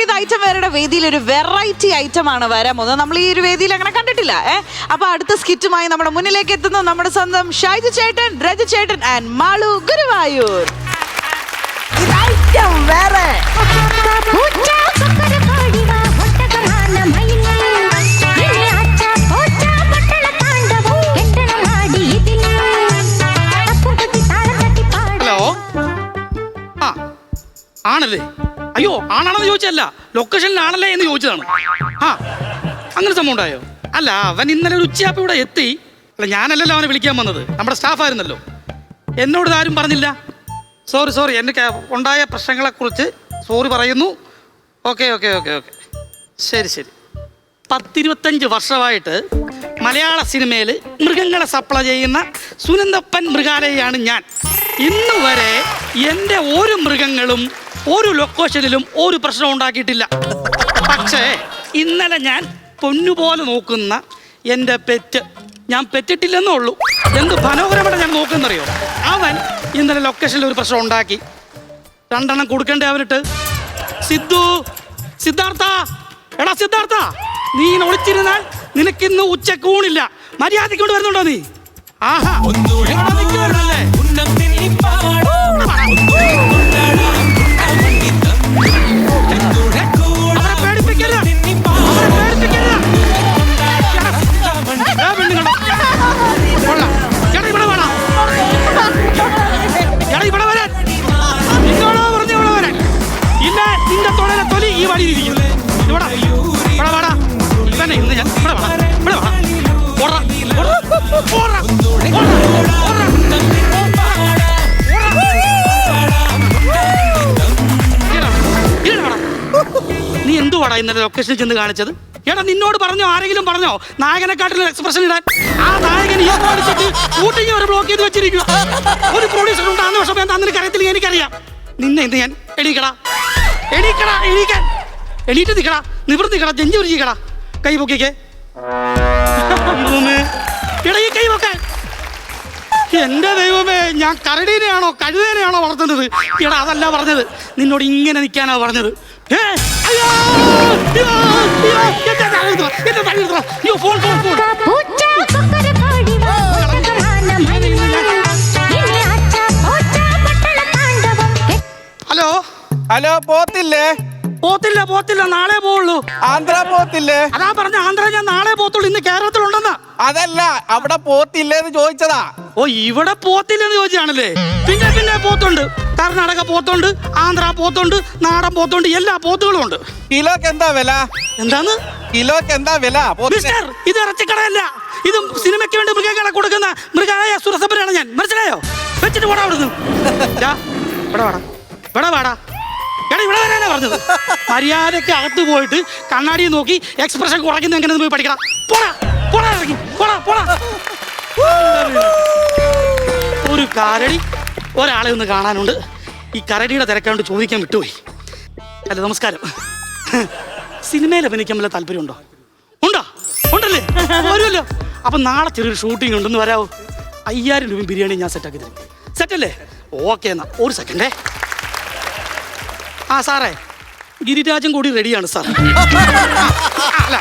വിത്ത് item വേറെ വേദിയിൽ ഒരു വെറൈറ്റി ഐറ്റം ആണ് വരാൻ പോകുന്നത്. നമ്മൾ ഈ ഒരു വേദിയിൽ അങ്ങനെ കണ്ടിട്ടില്ല. അപ്പൊ അടുത്ത സ്കിറ്റുമായി നമ്മുടെ മുന്നിലേക്ക് എത്തുന്നു നമ്മുടെ സ്വന്തം ഷൈജു ചേട്ടൻ, രജു ചേട്ടൻ ആൻഡ് മാളു ഗുരുവായൂർ. വേറെ ഹലോ, ആ ആണല്ലേ? അയ്യോ, ആണാണെന്ന് ചോദിച്ചല്ല, ലൊക്കേഷനിലാണല്ലേ എന്ന് ചോദിച്ചതാണ്. ആ അങ്ങനെ സംഭവം ഉണ്ടായോ? അല്ല, അവൻ ഇന്നലെ ഒരു ഉച്ചയാപ്പ് ഇവിടെ എത്തി. അല്ല, ഞാനല്ലല്ലോ അവനെ വിളിക്കാൻ വന്നത്, നമ്മുടെ സ്റ്റാഫായിരുന്നല്ലോ. എന്നോട് ആരും പറഞ്ഞില്ല. സോറി, എനിക്ക് ഉണ്ടായ പ്രശ്നങ്ങളെക്കുറിച്ച് സോറി പറയുന്നു. ഓക്കെ. ശരി. 10-25 വർഷമായിട്ട് മലയാള സിനിമയിൽ മൃഗങ്ങളെ സപ്ലൈ ചെയ്യുന്ന സുനന്ദപ്പൻ മൃഗാലയാണ് ഞാൻ. ഇന്ന് വരെ എൻ്റെ ഒരു മൃഗങ്ങളും ഒരു ലൊക്കേഷനിലും ഒരു പ്രശ്നം ഉണ്ടാക്കിയിട്ടില്ല. പക്ഷേ ഇന്നലെ ഞാൻ പൊന്നുപോലെ നോക്കുന്ന എൻ്റെ പെറ്റ്, ഞാൻ പെറ്റിട്ടില്ലെന്നേ ഉള്ളൂ, എന്ത് മനോഹരമായിട്ട് ഞാൻ നോക്കുന്നറിയോ, അവൻ ഇന്നലെ ലൊക്കേഷനിൽ ഒരു പ്രശ്നം ഉണ്ടാക്കി. 2 എണ്ണം കൊടുക്കണ്ടേ അവനിട്ട്? സിദ്ധാർത്ഥ, എടാ സിദ്ധാർത്ഥ, നീ ഒളിച്ചിരുന്നാൽ നിനക്കിന്ന് ഉച്ചക്ക് ഊണില്ല. മര്യാദയ്ക്ക് കൊണ്ട് വരുന്നുണ്ടോ നീ? ആഹാ, ഈ വഴി ഇരിക്കുന്നു. ഇവനെ ഇന്ന് ഞാൻ നീ എന്തുവാടാ ഇന്നലെ ലൊക്കേഷനിൽ ചെന്ന് കാണിച്ചത്? എടാ, നിന്നോട് പറഞ്ഞോ, ആരെങ്കിലും പറഞ്ഞോ നായകനെക്കാട്ടിലും എക്സ്പ്രഷൻ ഇടാൻ? ആ നായകൻ ഈ കാണിച്ചിട്ട് ഷൂട്ടിങ് വരെ ബ്ലോക്ക് ചെയ്ത് വെച്ചിരിക്കുക. ഒരു പ്രൊഡ്യൂസർ ഉണ്ടാകുന്ന വർഷം എന്താ നിനക്കറിയത്തില്ല, എനിക്കറിയാം. നിന്നെ ഇന്ന് ഞാൻ എണീക്കടാ, എണീറ്റ് നിൽക്കടാ, നിവൃത്തി നിൽക്കടാ, ജഞ്ചി ഉരിക്കടാ, കൈ പൊക്കിക്കേ. എടാ, ഈ കൈ പൊക്കാൻ. എന്റെ ദൈവമേ, ഞാൻ കരടീനെയാണോ കഴുതേനെയാണോ വളർത്തുന്നത്? എടാ, അതല്ല പറഞ്ഞത്, നിന്നോട് ഇങ്ങനെ നിൽക്കാനാ പറഞ്ഞത്. ഹലോ, പോത്തില്ല, നാളെ പോവുള്ളൂ. ആന്ധ്ര പോത്തില്ലേ? അതാ പറഞ്ഞ, ആന്ധ്ര ഞാൻ നാളെ പോത്തുള്ളൂ, ഇന്ന് കേരളത്തിലുണ്ടെന്ന്. അതല്ല, അവിടെ പോത്തില്ലേന്ന് ചോദിച്ചതാ. ഓ, ഇവിടെ പോത്തില്ലെന്ന് ചോദിച്ചാണല്ലേ? പിന്നെ പോത്തുണ്ട്, കർണാടക പോത്തുണ്ട്, ആന്ധ്ര പോത്തുണ്ട്, നാടൻ പോത്തുണ്ട്, എല്ലാ പോത്തുകളും ഉണ്ട്. കിലോക്ക് എന്താ വില? എന്താന്ന്? കിലോക്ക് എന്താ വില? മിസ്റ്റർ, ഇത് ഇറച്ചിക്കടയല്ല, ഇത് സിനിമയ്ക്ക് വേണ്ടി മൃഗങ്ങളെ കൊടുക്കുന്ന മൃഗാലയ സുരസഭയാണ് ഞാൻ, മനസ്സിലായോ? വെച്ചിട്ട് പോടാ അവിടുന്ന്. ഇവിടെ വാടാ. എടാ, ഇവിടെ വരാനാ പറഞ്ഞത്. മര്യാദയ്ക്ക് അകത്ത് പോയിട്ട് കണ്ണാടി നോക്കി എക്സ്പ്രഷൻ കുറയ്ക്കുന്ന എങ്ങനെ പോയി പഠിക്കണം. പോടാ. ഒരു കരടി ഒരാളെ ഒന്ന് കാണാനുണ്ട്. ഈ കരടിയുടെ തിരക്കാണ്ട് ചോദിക്കാൻ വിട്ടുപോയി. അല്ല, നമസ്കാരം. സിനിമയിൽ അഭിനയിക്കാൻ വല്ല താല്പര്യമുണ്ടോ? ഉണ്ടല്ലേ? വരുമല്ലോ. അപ്പൊ നാളെ ചെറിയൊരു ഷൂട്ടിംഗ് ഉണ്ടെന്ന് വരാവോ? 5000 രൂപ ബിരിയാണി ഞാൻ സെറ്റാക്കി തരും. സെറ്റല്ലേ? ഓക്കെ, എന്നാ ഒരു സെക്കൻഡേ. ആ സാറേ, ഗിരിരാജൻ കൂടി റെഡിയാണ് സാർ. അല്ല,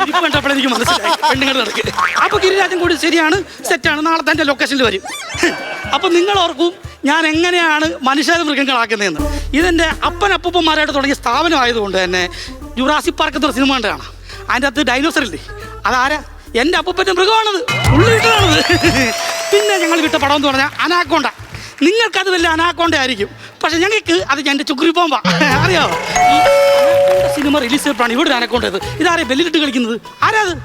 ഇപ്പൊ കണ്ടപ്പോൾ എനിക്ക് മനസ്സിലായി പെണ്ണുങ്ങൾ നടക്ക്. അപ്പൊ ഗിരിരാജൻ കൂടി ശരിയാണ്, സെറ്റാണ്, നാളെ തന്നെ ലൊക്കേഷനിൽ വരും. അപ്പൊ നിങ്ങൾ ഓർക്കും ഞാൻ എങ്ങനെയാണ് മനുഷ്യ മൃഗങ്ങളാക്കുന്നതെന്ന്. ഇതെന്റെ അപ്പനപ്പൂപ്പന്മാരായിട്ട് തുടങ്ങിയ സ്ഥാപനമായതുകൊണ്ട് തന്നെ ജുറാസിക് പാർക്ക് എന്ന സിനിമ കണ്ടാണ്. അതിൻ്റെ അകത്ത് ഡൈനോസർ ഇല്ലേ, അതാരാ? എൻ്റെ അപ്പൂപ്പൻ്റെ മൃഗമാണത്, ഉള്ളി വിട്ടതാണത്. പിന്നെ ഞങ്ങൾ വിട്ട പടം എന്ന് പറഞ്ഞാൽ അനാക്കോണ്ട. നിങ്ങൾക്കത് വല്ല അനാക്കോണ്ട ആയിരിക്കും, പക്ഷെ ഞങ്ങൾക്ക് അത് എൻ്റെ ചുക്കുരി പോമ്പാ. അറിയാമോ? ഈ സിനിമ റിലീസ് ചെയ്തപ്പോഴാണ് ഇവിടെ ഒരു അനക്കോണ്ടത്. ഇതാരെ ബെല്ലിലിട്ട് കളിക്കുന്നത്? ആരാ അത്?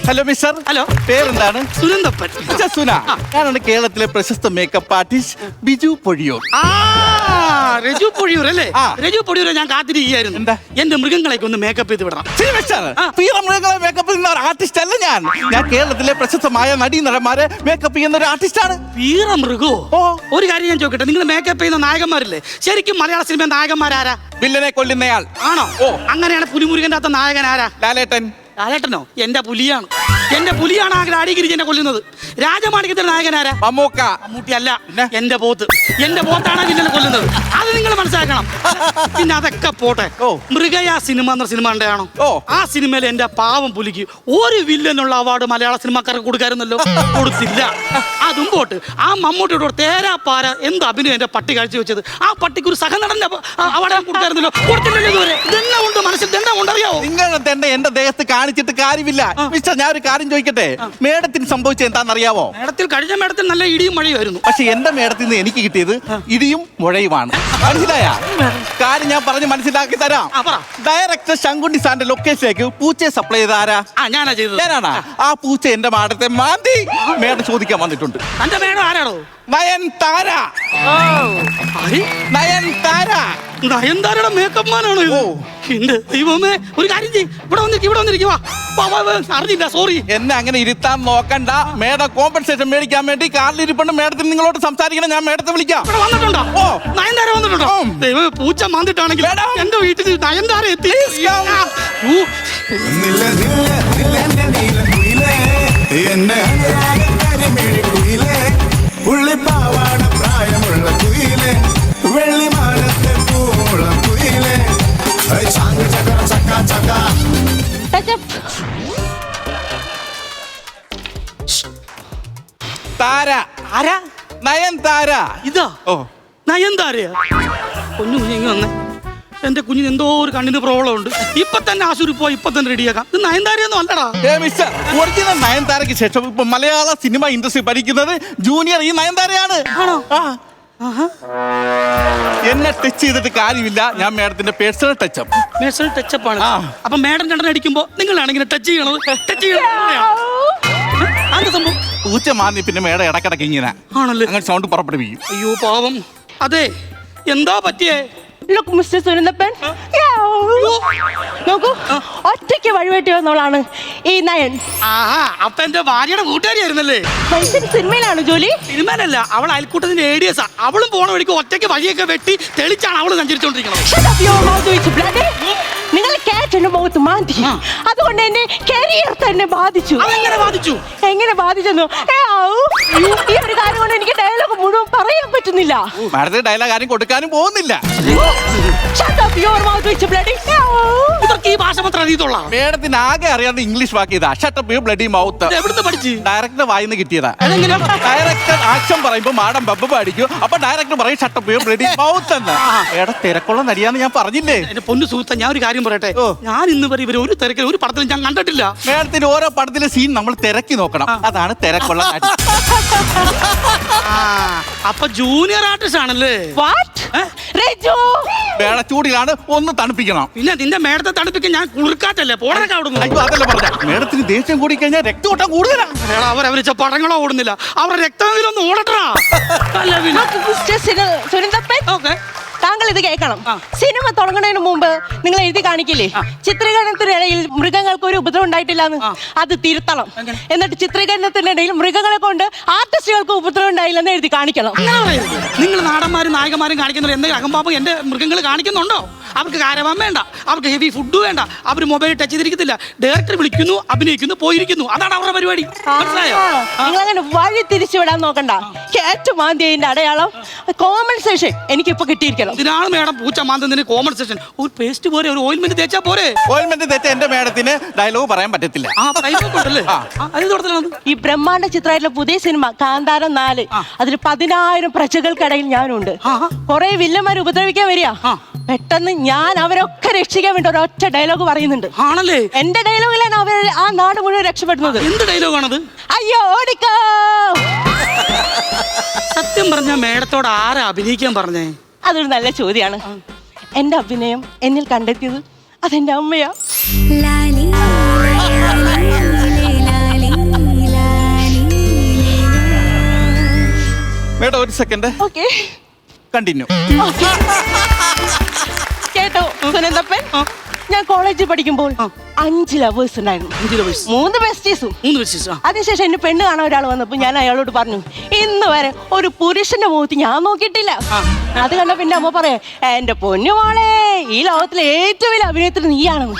Hello mister. ഹലോ, പേരെന്താണ്? സുനന്ദപ്പൻ. സുന. ഞാനാണ് കേരളത്തിലെ പ്രശസ്ത മേക്കപ്പ് ആർട്ടിസ്റ്റ് ബിജു പൊഴിയൂർ. രജു പൊഴിയൂർ അല്ലേ? രജു പൊഴിയൂരെ ഞാൻ കാത്തിരിക്കുകയായിരുന്നു. എന്താ? എന്റെ മൃഗങ്ങളേക്ക് ഒന്ന് മേക്കപ്പ് ചെയ്ത് വിടണം. മൃഗങ്ങളെ മേക്കപ്പ് ചെയ്യുന്ന ഒരു ആർട്ടിസ്റ്റ് അല്ല ഞാൻ. കേരളത്തിലെ പ്രശസ്തമായ നടീനടന്മാരെ മേക്കപ്പ് ചെയ്യുന്ന ഒരു ആർട്ടിസ്റ്റ് ആണ്. വീരമൃഗോ? ഒരു കാര്യം ഞാൻ ചോദിക്കട്ടെ, നിങ്ങൾ മേക്കപ്പ് ചെയ്യുന്ന നായകന്മാരില്ലേ, ശരിക്കും മലയാള സിനിമ നായകന്മാരാരാ? വില്ലനെ കൊല്ലുന്നയാൾ ആണോ? അങ്ങനെയാണ് പുലിമുരുകന്റെ അകത്ത നായകൻ ആരാ? ലാലേട്ടൻ. ലാലേട്ടനോ എന്റെ പുലിയാണ് ആ ഗ്ലാഡി ഗിരിജനെ കൊല്ലുന്നത്. രാജമാണിക്യത്തിന്റെ നായകനാരാ? മമ്മൂക്ക. മമ്മൂട്ടിയല്ല, എന്റെ പോത്താണ് വില്ലനെ കൊല്ലുന്നത്. അത് നിങ്ങൾ മനസ്സിലാക്കണം. പിന്നെ അതൊക്കെ പോട്ടെ, മൃഗയ സിനിമ എന്ന സിനിമ ഉണ്ടാണോ? ആ സിനിമയിൽ എന്റെ പാവം പുലിക്ക് ഒരു വില്ലനുള്ള അവാർഡ് മലയാള സിനിമക്കാർക്ക് കൊടുക്കാറുന്നല്ലോ, കൊടുത്തില്ല. അതും പോട്ട്, ആ മമ്മൂട്ടിയോട് തേരാപ്പാര എന്ത് അഭിനയം എന്റെ പട്ടി കാഴ്ച വെച്ചത്. ആ പട്ടിക്ക് ഒരു സഹനടന്റെ അവാർഡ് കൊടുക്കാറുന്നല്ലോ, കൊടുത്തില്ലല്ലോ ഇതുവരെ. ഇതെന്നെ കൊണ്ട് മനസ്സിൽ തന്നെ കൊണ്ടറിയാവോ? നിങ്ങളുടെ തന്നെ എന്റെ ദേഹത്ത് കാണിച്ചിട്ട് കാര്യമില്ല മിസ്റ്റർ. ഞാൻ ഒരു കാര്യം ചോദിക്കട്ടെ, മേഡത്തിന് സംഭവിച്ചത് എന്താണെന്നറിയാവോ? കഴിഞ്ഞ മേടത്തിൽ നല്ല ഇടിയും മഴയുമായിരുന്നു. പക്ഷെ എന്റെ മേഡത്തിൽ നിന്ന് എനിക്ക് കിട്ടിയത് ഇടിയും മുഴയുമാണ്. മനസ്സിലായ കാര്യം ഞാൻ പറഞ്ഞ് മനസ്സിലാക്കി തരാം. ഡയറക്ടർ ശങ്കുണ്ണി സാറിന്റെ ലൊക്കേഷനിലേക്ക് പൂച്ചയെ സപ്ലൈ ചെയ്ത ആരാ? ഞാനാണ്. ആ പൂച്ച എന്റെ മാടത്തെ മാന്തി മേഡം ചോദിക്കാൻ വന്നിട്ടുണ്ട്. എന്റെ മേഡം ആരാണോ? നയൻതാര. നയൻതാരയുടെ മേക്കപ്പ് മാനാണോ? എന്റെ ദൈവമേ, ഒരു കാര്യം ചെയ്യ്, ഇവിടെ വന്നിരിക്കുവാ. അറിഞ്ഞില്ല, സോറി. എന്നെ അങ്ങനെ ഇരുത്താൻ നോക്കണ്ട. മേഡം കോമ്പൻസേഷൻ മേടിക്കാൻ വേണ്ടി കാറിൽ ഇരിപ്പുണ്ട്. മേഡത്തിന് നിങ്ങളോട് സംസാരിക്കണം. ഞാൻ മേഡത്തെ വിളിക്കാം. വന്നിട്ടുണ്ടോ? നയൻതാര വന്നിട്ടുണ്ടോ? ദൈവമേ, പൂച്ച മാന്തിട്ടാണെങ്കിൽ എന്റെ വീട്ടിൽ നയൻതാര എത്തി. ഉള്ളിപ്പാവാട പ്രായമുള്ള കുയിലേ, വെള്ളിമാനത്തെ പൂളം കുയിലേ, ചാങ്ക ചക്ക ചക്ക ചക്ക. താര. ആരാ? നയൻതാര. ഇതാ നയൻതാരയാ? കുഞ്ഞു വന്നേ. എന്റെ കുഞ്ഞിന് എന്തോ ഒരു കണ്ണിന് പ്രോബ്ലം ഉണ്ട്. ഇപ്പൊ തന്നെ ആശുപത്രി പോയി ഇപ്പൊ തന്നെ റെഡിയാക്കാം. ഇത് നയൻതാരയൊന്നും അല്ലടാ. ഒറിജിനൽ നയൻതാരയ്ക്ക് ശേഷം ഇപ്പൊ മലയാള സിനിമ ഇൻഡസ്ട്രി ഭരിക്കുന്നത് ജൂനിയർ ഈ നയൻതാരയാണ്. എന്നെ ടച്ച് ചെയ്തിട്ട് കാര്യമില്ല. ഞാൻ മേഡത്തിന്റെ പേഴ്സണൽ ടച്ചപ്പ് ആണ്. അപ്പൊ മേഡം രണ്ടെണ്ണം അടിക്കുമ്പോ നിങ്ങളാണ് ഇങ്ങനെ ടച്ച് ചെയ്യണത്. സംഭവം പൂച്ച മാന്നി പിന്നെ മേഡം ഇടക്കിടക്ക് ഇങ്ങനെ ആണല്ലേ അങ്ങനെ സൗണ്ട് പുറപ്പെടുവിക്കും. അയ്യോ പാവം. അതെ, എന്താ പറ്റിയേ? Look, Mr. സുനന്ദപ്പൻ, നോക്കൂ, ഒറ്റയ്ക്ക് വഴിവെട്ടി വന്നോളാണ് ഈ നയൻ. അപ്പൊ എന്റെ ഭാര്യയുടെ കൂട്ടുകാരിയായിരുന്നല്ലേ? സിനിമയിലാണ് ജോലി? സിനിമയിലല്ല, അവൾ അയൽക്കൂട്ടത്തിന്റെ ഏഡിയസാ. അവളും പോണ വഴിക്ക് ഒറ്റയ്ക്ക് വഴിയൊക്കെ വെട്ടി തെളിച്ചാണ് അവള് സഞ്ചരിച്ചോണ്ടിരിക്കുന്നത്. നിങ്ങൾ എന്റെ മുഖത്ത് മാന്തി, അതുകൊണ്ട് എന്റെ കരിയർ തന്നെ ബാധിച്ചു. എങ്ങനെ ബാധിച്ചെന്നു? ഈ ഒരു കാര്യം കൊണ്ട് എനിക്ക് ഡയലോഗ് മുഴുവൻ പറയാൻ പറ്റുന്നില്ല. ഡയലോഗ് ആരും കൊടുക്കാനും പോകുന്നില്ല. മേഡത്തിന് ആകെ അറിയാവുന്ന ഇംഗ്ലീഷ് വാക്ക് ചെയ്താ shut up you bloody mouth. Director വായിന്ന് കിട്ടിയതാ. ഡയറക്ടർ ആക്ഷൻ പറയുമ്പോ മാഡം ബബ്ബ അടിക്കും. അപ്പൊ ഡയറക്ടർ പറയും ഷട്ടപ്പ് യു ബ്ലഡി മൗത്ത് എന്ന്. എടാ തിരക്കുള്ള നടിയാന്ന് ഞാൻ പറഞ്ഞില്ലേ? എന്റെ പൊന്നു സുഹൃത്ത, ഞാൻ ഒരു കാര്യം പറയട്ടെ. ഞാൻ ഇന്ന് വരെ ഇവർ ഒരു തിരക്കിൽ ഒരു പടത്തിലും ഞാൻ കണ്ടിട്ടില്ല. മേഡത്തിന് ഓരോ പടത്തിലെ സീൻ നമ്മൾ തിരക്കി നോക്കണം. അതാണ് തിരക്കുള്ള നടി. അപ്പൊ ജൂനിയർ ആർട്ടിസ്റ്റ് ആണല്ലേ? ചൂടിലാണ്, ഒന്ന് തണുപ്പിക്കണം. പിന്നെ നിന്റെ മേഡത്തെ തണുപ്പിക്കാൻ ഞാൻ കുളിർക്കാറ്റല്ലേ പോടൊക്കെ അവിടുന്ന്. അയ്യോ അതല്ല പറഞ്ഞ, മേഡത്തിന് ദേഷ്യം കൂടി കഴിഞ്ഞാൽ രക്തോട്ടം കൂടുതലാ. അവരവരിച്ച പടങ്ങളോ ഓടുന്നില്ല, അവരുടെ രക്തമെങ്കിലും ഓടട്ടാ. താങ്കൾ ഇത് കേൾക്കണം. സിനിമ തുടങ്ങുന്നതിന് മുമ്പ് നിങ്ങൾ എഴുതി കാണിക്കില്ലേ, ചിത്രീകരണത്തിനിടയിൽ മൃഗങ്ങൾക്ക് ഒരു ഉപദ്രവം ഉണ്ടായിട്ടില്ലാന്ന്? അത് തിരുത്തണം. എന്നിട്ട് ചിത്രീകരണത്തിനിടയിൽ മൃഗങ്ങളെ കൊണ്ട് ആർട്ടിസ്റ്റുകൾക്ക് ഉപദ്രവം ഉണ്ടായില്ലെന്ന് എഴുതി കാണിക്കണം. നിങ്ങൾ നാടന്മാരും നായകന്മാരും കാണിക്കുന്ന എന്തെങ്കിലും അകമ്പാപ്പം എന്റെ മൃഗങ്ങൾ കാണിക്കുന്നുണ്ടോ? അവർക്ക് കാരവാൻ വേണ്ട, അവർക്ക് ഹെവി ഫുഡ് വേണ്ട, അവർ മൊബൈൽ ടച്ച് ചെയ്തിരിക്കത്തില്ല. ഡയറക്ടർ വിളിക്കുന്നു, അഭിനയിക്കുന്നു, പോയിരിക്കുന്നു. അതാണ് അവരുടെ പരിപാടി. നിങ്ങൾ അങ്ങനെ വഴി തിരിച്ചുവിടാൻ നോക്കണ്ട. ഏറ്റുമാന്തിന്റെ അടയാളം കോമ്പൻസേഷൻ എനിക്കിപ്പോ കിട്ടിയിരിക്കണം. ഇതിനാണ് മേഡം പൂച്ച മാന്തുന്നതിന് കോമ്പൻസേഷൻ. ഒരു പേസ്റ്റ് പോരെ, ഒരു ഓയിൽമെന്റ് തേച്ചാ പോരെ? ഓയിൽമെന്റ് തേച്ചാ എന്റെ മേഡത്തിന് ഡയലോഗ് പറയാൻ പറ്റത്തില്ല. ഈ ബ്രഹ്മാണ്ഡ ചിത്രമായിട്ടുള്ള പുതിയ സിനിമ കാന്താരം 4, അതിൽ 10,000 പ്രജകൾക്കിടയിൽ ഞാനുണ്ട്. കുറെ വില്ലന്മാർ ഉപദ്രവിക്കാൻ വരിക. പെട്ടെന്ന് ഞാൻ അവരൊക്കെ രക്ഷിക്കാൻ വേണ്ടി ഒരൊറ്റ ഡയലോഗ് പറയുന്നുണ്ട്. ആണല്ലേ? എന്റെ ഡയലോഗിലാണ് അവർ ആ നാട് മുഴുവൻ രക്ഷപ്പെടുന്നത്. എന്ത് ഡയലോഗാണത്? അയ്യോ ഓടിക്കോ. സത്യം പറഞ്ഞ മേഡത്തോട് ആരാ അഭിനയിക്കാൻ പറഞ്ഞേ? അതൊരു നല്ല ചോദ്യമാണ്. എന്റെ അഭിനയം എന്നിൽ കണ്ടെത്തിയത് അതെന്റെ അമ്മയാ. മേഡം ഒരു സെക്കൻഡ്. Okay, continue. കേട്ടോ സുനന്ദപ്പൻ, ഞാൻ കോളേജിൽ പഠിക്കുമ്പോൾ 5 ലവേഴ്സ് ഉണ്ടായിരുന്നു. 3 ബെസ്റ്റീസും. അതിനുശേഷം എന്നെ പെണ്ണ് കാണാൻ ഒരാൾ വന്നപ്പോ ഞാൻ അയാളോട് പറഞ്ഞു, ഇന്ന് വരെ ഒരു പുരുഷന്റെ മുഖത്ത് ഞാൻ നോക്കിയിട്ടില്ല. അത് കണ്ട പിന്നെ അമ്മ പറയാ എന്റെ പൊന്നു മോളെ ഈ ലോകത്തിലെ ഏറ്റവും വലിയ അഭിനയത്തിന് നീയാണെന്ന്.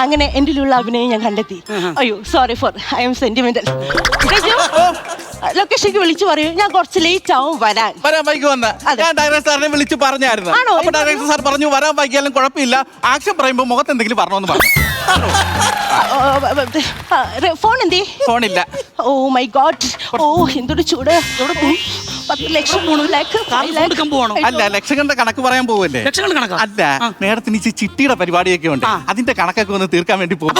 അങ്ങനെ എന്റെ ഉള്ള അഭിനയം ഞാൻ കണ്ടെത്തി. അയ്യോ sorry for I'm sentimental. ലൊക്കേഷനിലേക്ക് വിളിച്ചു പറയൂ, ഞാൻ കുറച്ച് ലേറ്റ് ആവും വരാൻ. വരാൻ വൈകി വന്ന ഞാൻ ഡയറക്ടർ സാറിനെ വിളിച്ച് പറഞ്ഞായിരുന്നു. ആണോ? അപ്പൊ ഡയറക്ടർ സാർ പറഞ്ഞു വരാൻ വൈകിയാലും കുഴപ്പമില്ല, ആക്ഷൻ പറയുമ്പോ മുഖത്ത് എന്തെങ്കിലും പറഞ്ഞോന്ന് പറഞ്ഞു. ഫോൺ എന്തേ? ഫോണില്ല. Oh my God. ഓ എന്തൊരു ചൂട്. 10 ലക്ഷം അല്ല ലക്ഷങ്ങളുടെ കണക്ക് പറയാൻ പോവല്ലേ? അല്ല മേഡത്തിന് ഈ ചിട്ടിയുടെ പരിപാടിയൊക്കെ ഉണ്ട്, അതിന്റെ കണക്കൊക്കെ ഒന്ന് തീർക്കാൻ വേണ്ടി പോകും.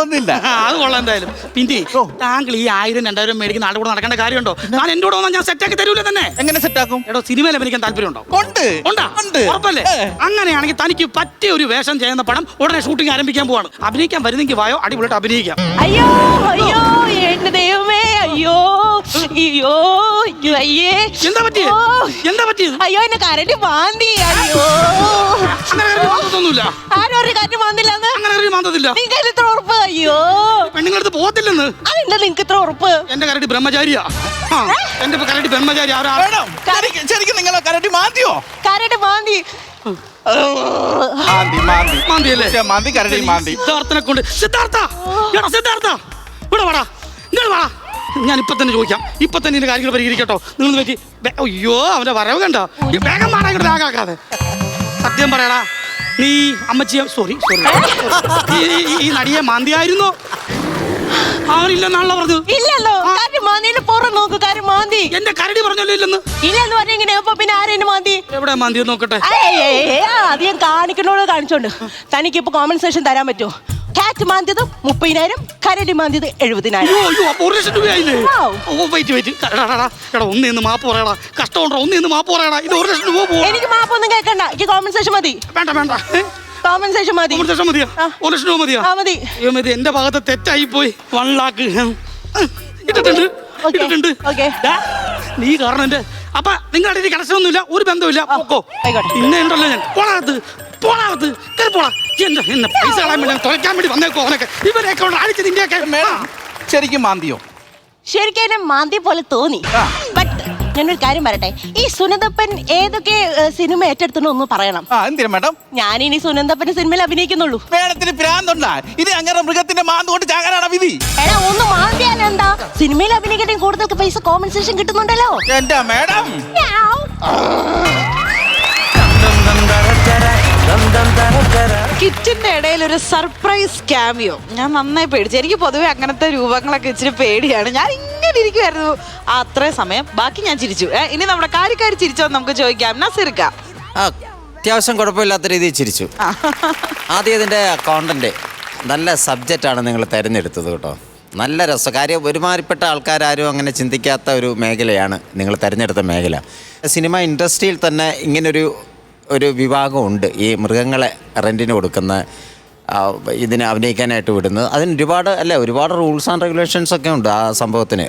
ഒന്നില്ല. അത് കൊള്ളാം എന്തായാലും. പിന്നെ താങ്കൾ ഈ 1000 2000 മേടിക്കുന്ന ആളുടെ കൂടെ നടക്കേണ്ട കാര്യമുണ്ടോ? ഞാൻ എന്റെ കൂടെ വന്നാൽ ഞാൻ സെറ്റാക്കി തരൂല തന്നെ. എങ്ങനെ സെറ്റാക്കും? എടോ സിനിമയിൽ അഭിനയിക്കാൻ താല്പര്യമുണ്ടോ? ഉണ്ട്. ഉറപ്പല്ലേ? അങ്ങനെയാണെങ്കിൽ തനിക്ക് പറ്റിയ ഒരു വേഷം ചെയ്യുന്ന പടം ഉടനെ ഷൂട്ടിംഗ് ആരംഭിക്കാൻ പോവാണ്. അഭിനയിക്കാൻ വരുന്നെങ്കിൽ വായോ, അടിപൊളിയായിട്ട് അഭിനയിക്കാം. അയ്യോ അയ്യോ എന്റെ ദൈവമേ, അയ്യോ അയ്യോ അയ്യേ. എന്താ പറ്റിയത്? അയ്യോ എന്നെ കരടി മാന്തി. അയ്യോ ഒന്നുമില്ല. ആരും ഒരു കരടി മാന്തില്ലെന്ന് അങ്ങനെ മാന്തത്തില്ല. നിങ്ങൾക്ക് ഇത്ര ഉറപ്പ്? അയ്യോ പെണ്ണുങ്ങളടുത്ത് പോകത്തില്ലെന്ന്. അതെന്താ നിങ്ങൾക്ക് ഇത്ര ഉറപ്പ്? എന്റെ കരടി ബ്രഹ്മചാരിയാ. എന്റെ കരടി ബ്രഹ്മചാരി. ശരിക്കും നിങ്ങളെ കരടി മാന്തിയോ? കരടി മാന്തി. മാന്തിയല്ലേ? മാന്തി കരടി മാന്തി. സിദ്ധാർത്ഥനെ കൊണ്ട് സിദ്ധാർത്ഥ ഇവിടെ വാടാ, നിങ്ങൾ വാടാ. ഞാൻ ഇപ്പൊ തന്നെ ചോദിക്കാം, ഇപ്പൊ തന്നെ ഇതിന്റെ കാര്യങ്ങൾ പരിഹരിക്കട്ടോ. നിങ്ങൾ പറ്റി അയ്യോ അവന്റെ വരവ് കണ്ടോ? വേഗം മാറാ, ഇങ്ങോട്ട് വേഗാക്കാതെ. സത്യം പറയടാ, നീ അമ്മച്ചിയെ സോറി ഈ നടിയെ മാന്തിയായിരുന്നോ? അവനില്ലെന്നാണല്ലോ പറഞ്ഞത്. ഇല്ലല്ലോ, പുറം നോക്ക്, കാര്യം മാന്തി. എന്റെ കരടി പറഞ്ഞല്ലോ ഇല്ലെന്ന്. ഇല്ലെന്ന് പറഞ്ഞെങ്ങനെ പിന്നെ ആരെയും മാന്തി? എവിടെ മാന്തി നോക്കട്ടെ. അധികം കാണിക്കണോട് കാണിച്ചോണ്ട് തനിക്ക് ഇപ്പൊ കോമ്പൻസേഷൻ തരാൻ പറ്റുമോ? കാറ്റ് മാന്തിയത് 30,000, കരടി മാന്തിയത് 70,000. അപ്പൊ 1 ലക്ഷം രൂപയായില്ലേ? ഒന്നേന്ന് മാപ്പ് പറയടാ, കഷ്ടമുണ്ടോ? ഒന്നേന്ന് മാപ്പ് പറയടാ, ഇത് 1 ലക്ഷം രൂപ പോകും. എനിക്ക് മാപ്പൊന്നും കേൾക്കണ്ട, എനിക്ക് കോമ്പൻസേഷൻ മതി. വേണ്ട കോമ്പൻസേഷൻ മതി. 1 ലക്ഷം മതിയോ? 1 ലക്ഷം രൂപ മതിയോ? മതി. ഇത് എന്റെ ഭാഗത്ത് തെറ്റായി പോയി. 1 ലാക്ക് ഇട്ടിട്ടുണ്ട്. നീ കാരണം എന്റെ അപ്പൊ നിങ്ങളുടെ ഇടയിൽ കണക്ഷൻ ഒന്നുമില്ല, ഒരു ബന്ധമില്ല. പോക്കോ പിന്നെ ഉണ്ടല്ലോ ഞാൻ പോളാകത്ത് പോളാ എന്നെ പൈസ കളയാൻ വേണ്ടി തുറയ്ക്കാൻ വേണ്ടി വന്നേക്കോ. അവനൊക്കെ ഇവരെയൊക്കെ അടിച്ച് നിന്റെയൊക്കെ. ശരിക്കും മാന്തിയോ? ശരിക്കും എന്നെ മാന്തി പോലെ തോന്നി. ബട്ട് ഞാനൊരു കാര്യം പറയട്ടെ, ഈ സുനന്ദപ്പൻ ഏതൊക്കെ സിനിമ ഏറ്റെടുത്തോ ഒന്ന് പറയണം. എന്തിനാ മാഡം? ഞാനിനി സുനന്ദപ്പന്റെ സിനിമയിൽ അഭിനയിക്കുന്നുള്ളൂ. മേഡത്തിന് ഭ്രാന്തുണ്ടാ? ഇത് അങ്ങനെ മൃഗത്തിന്റെ മാന്ത് കൊണ്ട് ചാകാനാണ് വിധി. എടാ ഒന്ന് മാന്തിയാലെന്താ? സിനിമയിൽ അഭിനയിക്കട്ടെ, കൂടുതൽ പൈസ കോമ്പൻസേഷൻ കിട്ടുന്നുണ്ടല്ലോ. എന്റെ മേഡം കിറ്റിന്റെ ഇടയിൽ ഒരു സർപ്രൈസ് ക്യാമിയോ. ഞാൻ നന്നായി പേടിച്ചു. എനിക്ക് പൊതുവെ അങ്ങനത്തെ രൂപങ്ങളൊക്കെ ഇച്ചിരി പേടിയാണ്. ഞാൻ ഇങ്ങനെ ഇരിക്കുമായിരുന്നു അത്രയും സമയം. ബാക്കി ഞാൻ ചിരിച്ചു. ഇനി നമ്മുടെ കാര്യക്കാരി ചിരിച്ചോ നമുക്ക് ചോദിക്കാം. നസീർക്ക അത്യാവശ്യം കുഴപ്പമില്ലാത്ത രീതിയിൽ ചിരിച്ചു. ആദ്യം ഇതിന്റെ കോണ്ടന്റ് നല്ല സബ്ജക്റ്റാണ് നിങ്ങൾ തിരഞ്ഞെടുത്തത് കേട്ടോ. നല്ല രസം. കാര്യം ഒരുമാതിരിപ്പെട്ട ആൾക്കാരും അങ്ങനെ ചിന്തിക്കാത്ത ഒരു മേഖലയാണ് നിങ്ങൾ തിരഞ്ഞെടുത്ത മേഖല. സിനിമ ഇൻഡസ്ട്രിയിൽ തന്നെ ഇങ്ങനൊരു വിഭാഗമുണ്ട്, ഈ മൃഗങ്ങളെ റെൻറ്റിന് കൊടുക്കുന്ന, ഇതിനെ അഭിനയിക്കാനായിട്ട് വിടുന്നത്. അതിന് ഒരുപാട് റൂൾസ് ആൻഡ് റെഗുലേഷൻസ് ഒക്കെ ഉണ്ട് ആ സംഭവത്തിന്.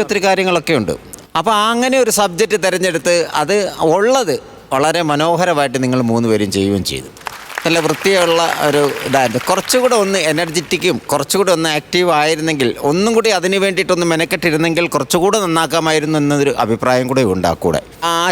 ഒത്തിരി കാര്യങ്ങളൊക്കെ ഉണ്ട്. അപ്പോൾ അങ്ങനെ ഒരു സബ്ജക്റ്റ് തിരഞ്ഞെടുത്ത് അത് ഉള്ളത് വളരെ മനോഹരമായിട്ട് നിങ്ങൾ 3 പേരും ചെയ്യുകയും ചെയ്തു. നല്ല വൃത്തിയുള്ള ഒരു ഇതായിരുന്നു. കുറച്ചുകൂടെ ഒന്ന് എനർജറ്റിക്കും കുറച്ചുകൂടെ ഒന്ന് ആക്റ്റീവ് ആയിരുന്നെങ്കിൽ, ഒന്നും കൂടി അതിന് വേണ്ടിയിട്ടൊന്ന് മെനക്കെട്ടിരുന്നെങ്കിൽ കുറച്ചുകൂടെ നന്നാക്കാമായിരുന്നു എന്നൊരു അഭിപ്രായം കൂടെ ഉണ്ട്. ആ കൂടെ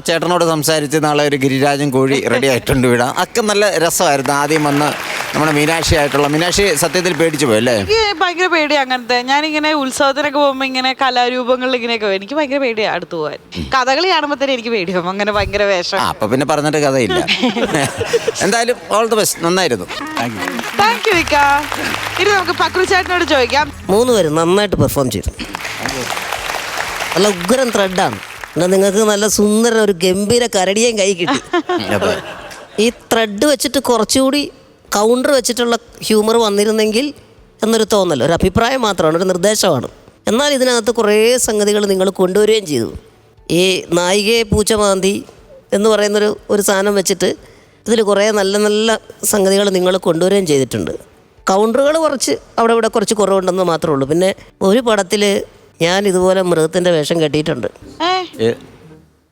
ചേട്ടനോട് സംസാരിച്ച് നാളെ ഒരു ഗിരിരാജൻ കോഴി റെഡി ആയിട്ടുണ്ട് വിടാം. ഒക്കെ നല്ല രസമായിരുന്നു. ആദ്യം വന്ന് നമ്മുടെ മീനാക്ഷി സത്യത്തിൽ പേടിച്ചു പോയി അല്ലേ? എനിക്ക് ഭയങ്കര പേടി അങ്ങനത്തെ. ഞാനിങ്ങനെ ഉത്സവത്തിനൊക്കെ പോകുമ്പോ ഇങ്ങനെ കലാരൂപങ്ങളിൽ ഇങ്ങനെയൊക്കെ എനിക്ക് ഭയങ്കര പേടിയാണ് അടുത്ത് പോകാൻ. കഥകളി കാണുമ്പോ തന്നെ എനിക്ക് പേടിയാവും അങ്ങനെ ഭയങ്കര വേഷം. അപ്പൊ പിന്നെ പറഞ്ഞിട്ട് കഥയില്ല. എന്തായാലും ഓൾ ദി ബെസ്റ്റ്, നന്നായിരുന്നു. Thank you Vikka. ഇനി നമുക്ക് പക്രു ചേട്ടനോട് ചോദിക്കാം. 3 പേരും നന്നായിട്ട് പെർഫോം ചെയ്തു. നല്ല ഉഗ്രം ത്രെഡാണ്. എന്നാൽ നിങ്ങൾക്ക് നല്ല സുന്ദരൻ ഒരു ഗംഭീര കരടിയേയും കൈ കിട്ടി. ഈ ത്രെഡ് വെച്ചിട്ട് കുറച്ചുകൂടി കൗണ്ടർ വെച്ചിട്ടുള്ള ഹ്യൂമർ വന്നിരുന്നെങ്കിൽ എന്നൊരു തോന്നൽ, ഒരു അഭിപ്രായം മാത്രമാണ്, ഒരു നിർദ്ദേശമാണ്. എന്നാൽ ഇതിനകത്ത് കുറേ സംഗതികൾ നിങ്ങൾ കൊണ്ടുവരികയും ചെയ്തു. ഈ നായികയെ പൂച്ച മാന്തി എന്ന് പറയുന്നൊരു സാധനം വെച്ചിട്ട് ഇതിൽ കുറേ നല്ല നല്ല സംഗതികൾ നിങ്ങൾ കൊണ്ടുവരികയും ചെയ്തിട്ടുണ്ട്. കൗണ്ടറുകൾ കുറച്ച് അവിടെ ഇവിടെ കുറച്ച് കുറവുണ്ടെന്ന് മാത്രമേ ഉള്ളൂ. പിന്നെ ഒരു പടത്തിൽ ഞാൻ ഇതുപോലെ മൃഗത്തിൻ്റെ വേഷം കെട്ടിയിട്ടുണ്ട്.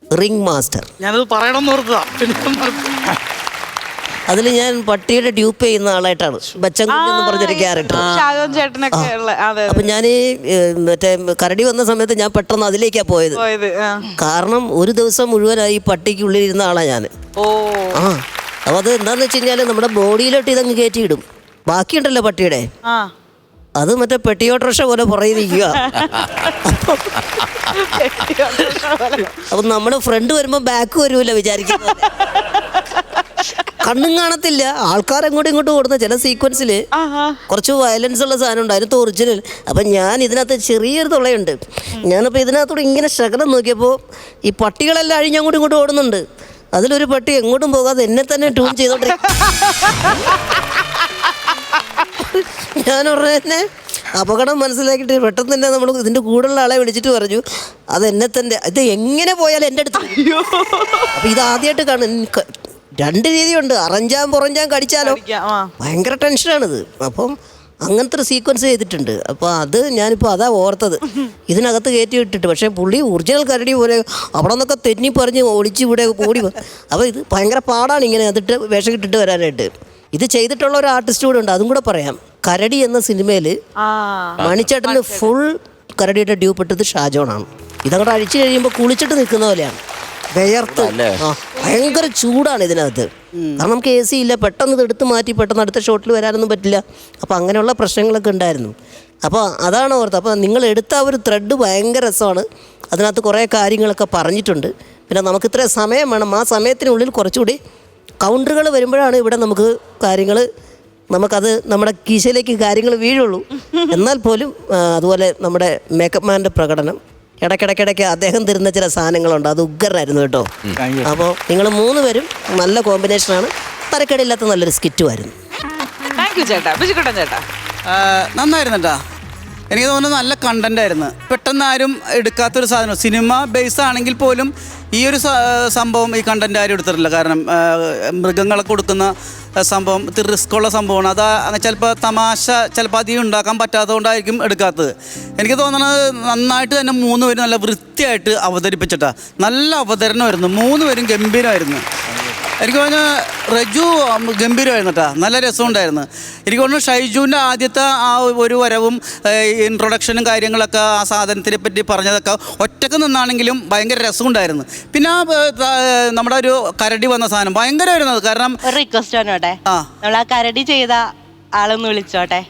Ring master. ഞാനത് പറയണമെന്ന് ഓർത്തതാ. അതിൽ ഞാൻ പട്ടിയുടെ ഡ്യൂപ്പ് ചെയ്യുന്ന ആളായിട്ടാണ് ബച്ചൻകുഞ്ഞ് എന്ന് പറഞ്ഞൊരു ക്യാരക്ടർ. ഷാജോൻ ചേട്ടനൊക്കെ ഉള്ള അതെ അപ്പൊ ഞാൻ മറ്റേ കരടി വന്ന സമയത്ത് ഞാൻ പെട്ടെന്ന് അതിലേക്കാ പോയത്. കാരണം ഒരു ദിവസം മുഴുവനായി ഈ പട്ടിക്കുള്ളിൽ ഇരുന്ന ആളാ ഞാൻ. ഓ ആ അപ്പൊ അത് എന്താന്ന് വെച്ച് കഴിഞ്ഞാൽ നമ്മുടെ ബോഡിയിലോട്ട് ഇതങ്ങ് കയറ്റിയിടും. ബാക്കിയുണ്ടല്ലോ പട്ടിയുടെ, ആ അത് മറ്റേ പെട്ടിയോട്ടോറിക്ഷ പോലെ പുറകെ നിൽക്കുക. അപ്പൊ നമ്മുടെ ഫ്രണ്ട് വരുമ്പോ ബാക്ക് വരുമല്ലോ വിചാരിക്കുന്നത്. കണ്ണും കാണത്തില്ല, ആൾക്കാർ അങ്ങോട്ടും ഇങ്ങോട്ടും ഓടുന്ന ചില സീക്വൻസിൽ കുറച്ച് വയലൻസ് ഉള്ള സാധനം ഉണ്ട്, അതിനകത്ത് ഒറിജിനൽ. അപ്പം ഞാൻ ഇതിനകത്ത് ചെറിയൊരു തുളയുണ്ട്. ഞാനപ്പോൾ ഇതിനകത്തോട് ഇങ്ങനെ ശകലം നോക്കിയപ്പോൾ ഈ പട്ടികളെല്ലാം അഴിഞ്ഞ് അങ്ങോട്ടും ഇങ്ങോട്ടും ഓടുന്നുണ്ട്. അതിലൊരു പട്ടി എങ്ങോട്ടും പോകാതെ എന്നെ തന്നെ ട്യൂൺ ചെയ്തോണ്ടിരിക്കും. ഞാൻ ഉടനെ അപകടം മനസ്സിലാക്കിയിട്ട് പെട്ടെന്ന് തന്നെ നമ്മൾ ഇതിൻ്റെ കൂടെയുള്ള ആളെ വിളിച്ചിട്ട് പറഞ്ഞു അത് എന്നെ തന്നെ, ഇത് എങ്ങനെ പോയാലും എൻ്റെ അടുത്ത്. അപ്പം ഇത് ആദ്യമായിട്ട് കാണും. രണ്ട് രീതിയുണ്ട്, അറഞ്ചാൻ പുറഞ്ചാൻ കടിച്ചാലോ ഭയങ്കര ടെൻഷനാണിത്. അപ്പം അങ്ങനത്തെ ഒരു സീക്വൻസ് ചെയ്തിട്ടുണ്ട്. അപ്പോൾ അത് ഞാനിപ്പോൾ അതാ ഓർത്തത്, ഇതിനകത്ത് കയറ്റി ഇട്ടിട്ട്. പക്ഷേ പുള്ളി ഒറിജിനൽ കരടി പോലെ അവിടെ നിന്നൊക്കെ തെന്നി പറഞ്ഞ് ഒളിച്ച് ഇവിടെ ഓടി. അപ്പോൾ ഇത് ഭയങ്കര പാടാണ് ഇങ്ങനെ അതിട്ട് വേഷം ഇട്ടിട്ട് വരാനായിട്ട്. ഇത് ചെയ്തിട്ടുള്ള ഒരു ആർട്ടിസ്റ്റ് കൂടെ ഉണ്ട്, അതും കൂടെ പറയാം. കരടി എന്ന സിനിമയിൽ മണിച്ചേട്ടന് ഫുൾ കരടിയുടെ ഡ്യൂപ്പ് ഇട്ടത് ഷാജോണാണ്. ഇതങ്ങോട്ട് അഴിച്ചു കഴിയുമ്പോൾ കുളിച്ചിട്ട് നിൽക്കുന്ന പോലെയാണ്, വിയർത്ത്. ഭയങ്കര ചൂടാണ് ഇതിനകത്ത്. കാരണം നമുക്ക് AC ഇല്ല, പെട്ടെന്ന് ഇത് എടുത്ത് മാറ്റി പെട്ടെന്ന് അടുത്ത ഷോട്ടിൽ വരാനൊന്നും പറ്റില്ല. അപ്പോൾ അങ്ങനെയുള്ള പ്രശ്നങ്ങളൊക്കെ ഉണ്ടായിരുന്നു. അപ്പോൾ അതാണ് ഓർത്ത്. അപ്പോൾ നിങ്ങൾ എടുത്ത ആ ഒരു ത്രെഡ് ഭയങ്കര രസമാണ്. അതിനകത്ത് കുറേ കാര്യങ്ങളൊക്കെ പറഞ്ഞിട്ടുണ്ട്. പിന്നെ നമുക്ക് ഇത്ര സമയം വേണം, ആ സമയത്തിനുള്ളിൽ കുറച്ചുകൂടി കൗണ്ടറുകൾ വരുമ്പോഴാണ് ഇവിടെ നമുക്ക് കാര്യങ്ങൾ, നമുക്കത് നമ്മുടെ കീശയിലേക്ക് കാര്യങ്ങൾ വീഴുള്ളൂ. എന്നാൽ പോലും അതുപോലെ നമ്മുടെ മേക്കപ്പ് മാൻ്റെ പ്രകടനം, ഇടയ്ക്കിടയ്ക്കിടയ്ക്ക് അദ്ദേഹം തരുന്ന ചില സാധനങ്ങളുണ്ട്, അത് ഉഗ്രനായിരുന്നു കേട്ടോ. അപ്പോൾ നിങ്ങൾ 3 പേരും നല്ല കോമ്പിനേഷനാണ്. തരക്കേടില്ലാത്ത നല്ലൊരു സ്കിറ്റുമായിരുന്നു. താങ്ക് യു ചേട്ടാ. ബിജുക്കുട്ടൻ ചേട്ടാ നന്നായിരുന്നു കേട്ടാ. എനിക്ക് തോന്നുന്നു നല്ല കണ്ടന്റ് ആയിരുന്നു. പെട്ടെന്ന് ആരും എടുക്കാത്തൊരു സാധനം. സിനിമ ബേസ് ആണെങ്കിൽ പോലും ഈ ഒരു സംഭവം ഈ കണ്ടന്റ് ആരും എടുത്തിട്ടില്ല. കാരണം മൃഗങ്ങളെ കൊടുക്കുന്ന സംഭവം ഇത്തിരി റിസ്ക് ഉള്ള സംഭവമാണ്. അത് ചിലപ്പോൾ തമാശ ചിലപ്പോൾ അധികം ഉണ്ടാക്കാൻ പറ്റാത്തതുകൊണ്ടായിരിക്കും എടുക്കാത്തത്. എനിക്ക് തോന്നുന്നത് നന്നായിട്ട് തന്നെ 3 പേരും നല്ല വൃത്തിയായിട്ട് അവതരിപ്പിച്ചിട്ടാ. നല്ല അവതരണമായിരുന്നു, 3 പേരും ഗംഭീരമായിരുന്നു. എനിക്ക് തോന്നുന്നു റജു ഗംഭീരമായിരുന്നു കേട്ടോ, നല്ല രസമുണ്ടായിരുന്നു. എനിക്ക് തോന്നുന്നു ഷൈജുവിൻ്റെ ആദ്യത്തെ ആ ഒരു വരവും ഇൻട്രൊഡക്ഷനും കാര്യങ്ങളൊക്കെ ആ സാധനത്തിനെ പറ്റി പറഞ്ഞതൊക്കെ ഒറ്റക്ക് നിന്നാണെങ്കിലും ഭയങ്കര രസമുണ്ടായിരുന്നു. പിന്നെ നമ്മുടെ ഒരു കരടി വന്ന സാധനം ഭയങ്കരമായിരുന്നു. അത് കാരണം ഒരു റിക്വസ്റ്റ് ആണോട്ടെ, നമ്മൾ ആ കരടി ചെയ്ത ആളൊന്ന് വിളിച്ചോട്ടെ.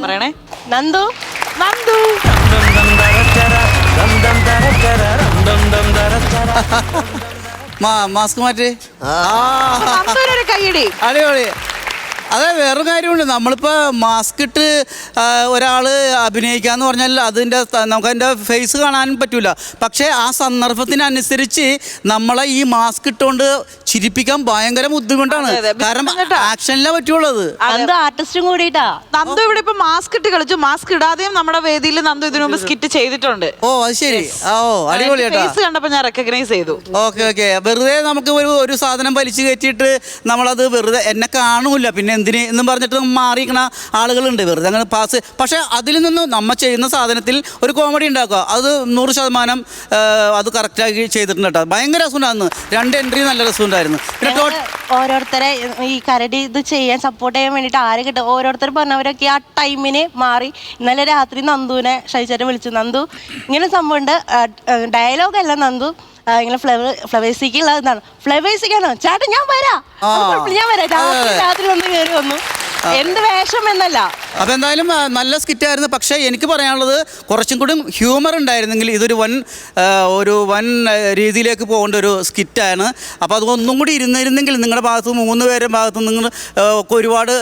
പറയണേ. നന്ദു നന്ദു മാസ്ക് മാറ്റി നന്ദുവിനൊരു കൈയടി. അടിപൊളി. അതെ, വേറൊരു കാര്യമുണ്ട്. നമ്മളിപ്പോൾ മാസ്ക് ഇട്ട് ഒരാൾ അഭിനയിക്കാന്ന് പറഞ്ഞാൽ നമുക്കതിൻ്റെ ഫേസ് കാണാനും പറ്റൂല. പക്ഷേ ആ സന്ദർഭത്തിനനുസരിച്ച് നമ്മളെ ഈ മാസ്ക് ഇട്ടുകൊണ്ട് ചിരിപ്പിക്കാൻ ഭയങ്കര ബുദ്ധിമുട്ടാണ്. കാരണം ആക്ഷനിലേ പറ്റുള്ളത്. നന്ദു ആർട്ടിസ്റ്റും കൂടിയിട്ടാ. നന്ദു ഇവിടെ ഇപ്പൊ മാസ്ക് ഇട്ട് കളിച്ചു. മാസ്ക് ഇടാതെയും നമ്മുടെ വേദിയിൽ നന്ദു ഇതിനു മുമ്പ് സ്കിറ്റ് ചെയ്തിട്ടുണ്ട്. ഓ അത് ശരി. ഓ അടിപൊളിയായിട്ടാ. ഫേസ് കണ്ടപ്പോ ഞാൻ റെക്കഗ്നൈസ് ചെയ്തു. ഓക്കെ. വെറുതെ നമുക്ക് ഒരു സാധനം വലിച്ചു കയറ്റിയിട്ട് നമ്മളത് വെറുതെ എന്നെ കാണൂല പിന്നെ എന്തിന് എന്നും പറഞ്ഞിട്ട് മാറിയിരിക്കണ ആളുകളുണ്ട്, വെറുതെ അങ്ങനെ പാസ്. പക്ഷെ അതിൽ നിന്ന് നമ്മൾ ചെയ്യുന്ന സാധനത്തിൽ ഒരു കോമഡി ഉണ്ടാക്കുക, അത് 100% അത് കറക്റ്റാക്കി ചെയ്തിട്ടുണ്ട് കേട്ടോ. ഭയങ്കര രസമുണ്ടായിരുന്നു. 2 എൻട്രി നല്ല രസമുണ്ടായിരുന്നു. ഓരോരുത്തരെ ഈ കരടി ഇത് ചെയ്യാൻ സപ്പോർട്ട് ചെയ്യാൻ വേണ്ടിയിട്ട് ആരെ കിട്ടും, ഓരോരുത്തർ പറഞ്ഞവരൊക്കെ ആ ടൈമിന് മാറി. ഇന്നലെ രാത്രി നന്ദുവിനെ ഷൈചേട്ടൻ വിളിച്ചു. നന്ദു ഇങ്ങനെ സംഭവമുണ്ട്, ഡയലോഗല്ല നന്ദു ഇങ്ങനെ ഫ്ലവേഴ്സിക്കുള്ള ഇതാണ്. ഫ്ലവേഴ്സിക്കാണോ ചേട്ടൻ? ഞാൻ വരാം, ഞാൻ വരാം. രാത്രി വന്ന് കയറി വന്നു. എന്ത് വേഷം എന്നല്ല. അപ്പോൾ എന്തായാലും നല്ല സ്കിറ്റായിരുന്നു. പക്ഷേ എനിക്ക് പറയാനുള്ളത് കുറച്ചും കൂടി ഹ്യൂമർ ഉണ്ടായിരുന്നെങ്കിൽ ഇതൊരു വൻ രീതിയിലേക്ക് പോകേണ്ട ഒരു സ്കിറ്റാണ്. അപ്പോൾ അതൊന്നും കൂടി ഇരുന്നിരുന്നെങ്കിൽ നിങ്ങളുടെ ഭാഗത്ത് 3 പേരുടെ ഭാഗത്ത് നിങ്ങൾ ഒരുപാട്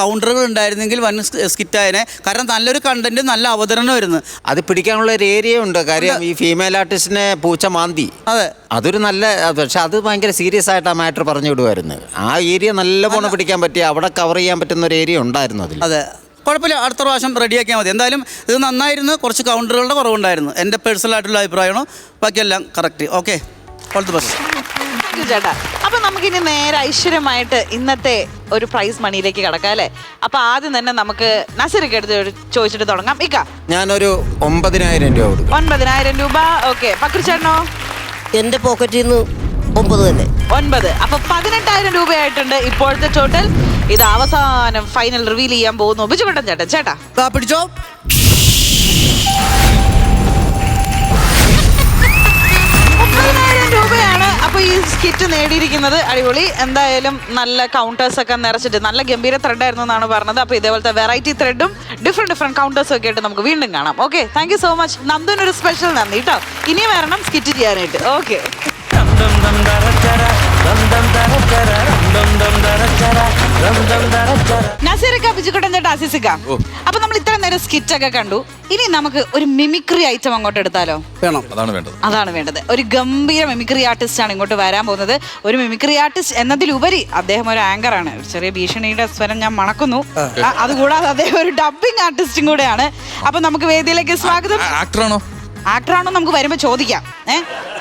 കൗണ്ടറുകൾ ഉണ്ടായിരുന്നെങ്കിൽ വൻ സ്കിറ്റായനെ. കാരണം നല്ലൊരു കണ്ടന്റ്, നല്ല അവതരണമായിരുന്നു. അത് പിടിക്കാനുള്ള ഒരു ഏരിയ ഉണ്ട്. കാര്യം ഈ ഫീമെയിൽ ആർട്ടിസ്റ്റിനെ പൂച്ച മാന്തി, അതെ, അതൊരു നല്ല, പക്ഷെ അത് ഭയങ്കര സീരിയസ് ആയിട്ട് ആ മാറ്റർ പറഞ്ഞു വിടുമായിരുന്നു. ആ ഏരിയ നല്ലപോലെ പിടിക്കാൻ പറ്റിയ, അവിടെ കവർ ചെയ്യാൻ പറ്റുന്ന ഒരു ഏരിയ ഉണ്ടായിരുന്നു അതിൽ. അതെ, കുഴപ്പമില്ല. അടുത്ത പ്രാവശ്യം റെഡിയാക്കിയാൽ മതി. എന്തായാലും ഇത് നന്നായിരുന്നു. കുറച്ച് കൗണ്ടറുകളുടെ കുറവുണ്ടായിരുന്നു. എൻ്റെ പേഴ്സണൽ ആയിട്ടുള്ള അഭിപ്രായമാണ്. ബാക്കിയെല്ലാം correct. Okay, all the best ചേട്ടാ. അപ്പൊ നമുക്കിനി നേരെ ഐശ്വര്യമായിട്ട് ഇന്നത്തെ ഒരു പ്രൈസ് മണിയിലേക്ക് കടക്കാം അല്ലേ? അപ്പൊ ആദ്യം തന്നെ നമുക്ക് നസീർക്ക് എടുത്ത് ചോദിച്ചിട്ട് തുടങ്ങാം. ഞാനൊരു 9,000 രൂപ കൊടുക്കും. 9,000 രൂപ. ഓക്കെ, പക്രു ചേട്ടനോ? എൻ്റെ പോക്കറ്റിൽ നിന്ന് 9 തന്നെ. 9. അപ്പൊ 18,000 രൂപയായിട്ടുണ്ട് ഇപ്പോഴത്തെ ടോട്ടൽ. ഇത് അവസാനം ഫൈനൽ റിവീൽ ചെയ്യാൻ പോകുന്നു ബിജുകുട്ടൻ ചേട്ടൻ. ചേട്ടാ പിടിച്ചോ. 30,000 രൂപയാണ് അപ്പൊ ഈ സ്കിറ്റ് നേടിയിരിക്കുന്നത്. അടിപൊളി. എന്തായാലും നല്ല കൗണ്ടേഴ്സ് ഒക്കെ നിറച്ചിട്ട് നല്ല ഗംഭീര ത്രെഡ് ആയിരുന്നു എന്നാണ് പറഞ്ഞത്. അപ്പൊ ഇതേപോലത്തെ വെറൈറ്റി ത്രെഡും ഡിഫറെന്റ് കൗണ്ടേഴ്സും ഒക്കെ ആയിട്ട് നമുക്ക് വീണ്ടും കാണാം. Okay, thank you so much. നന്ദുനൊരു സ്പെഷ്യൽ നന്ദി കേട്ടോ. ഇനി വരണം സ്കിറ്റ് ചെയ്യാനായിട്ട്. ഓക്കെ. നസീറക്ക, ബിജുകുട്ടൻ ചേട്ടാ, അസീസിക്ക, അപ്പൊ നമ്മൾ ഇത്ര നേരം സ്കിറ്റ് ഒക്കെ കണ്ടു. ഇനി നമുക്ക് ഒരു മിമിക്രി ഐറ്റം അങ്ങോട്ട് എടുത്താലോ? അതാണ് വേണ്ടത്. ഒരു ഗംഭീര മിമിക്രി ആർട്ടിസ്റ്റ് ആണ് ഇങ്ങോട്ട് വരാൻ പോകുന്നത്. ഒരു മിമിക്രി ആർട്ടിസ്റ്റ് എന്നതിലുപരി അദ്ദേഹം ഒരു ആങ്കർ ആണ്. ചെറിയ ഭീഷണിയുടെ സ്വരം ഞാൻ മണക്കുന്നു. അതുകൂടാതെ അദ്ദേഹം ഒരു ഡബിംഗ് ആർട്ടിസ്റ്റും കൂടെയാണ്. അപ്പൊ നമുക്ക് വേദിയിലേക്ക് സ്വാഗതം. ആക്ടറാണോ നമുക്ക് വരുമ്പോ ചോദിക്കാം.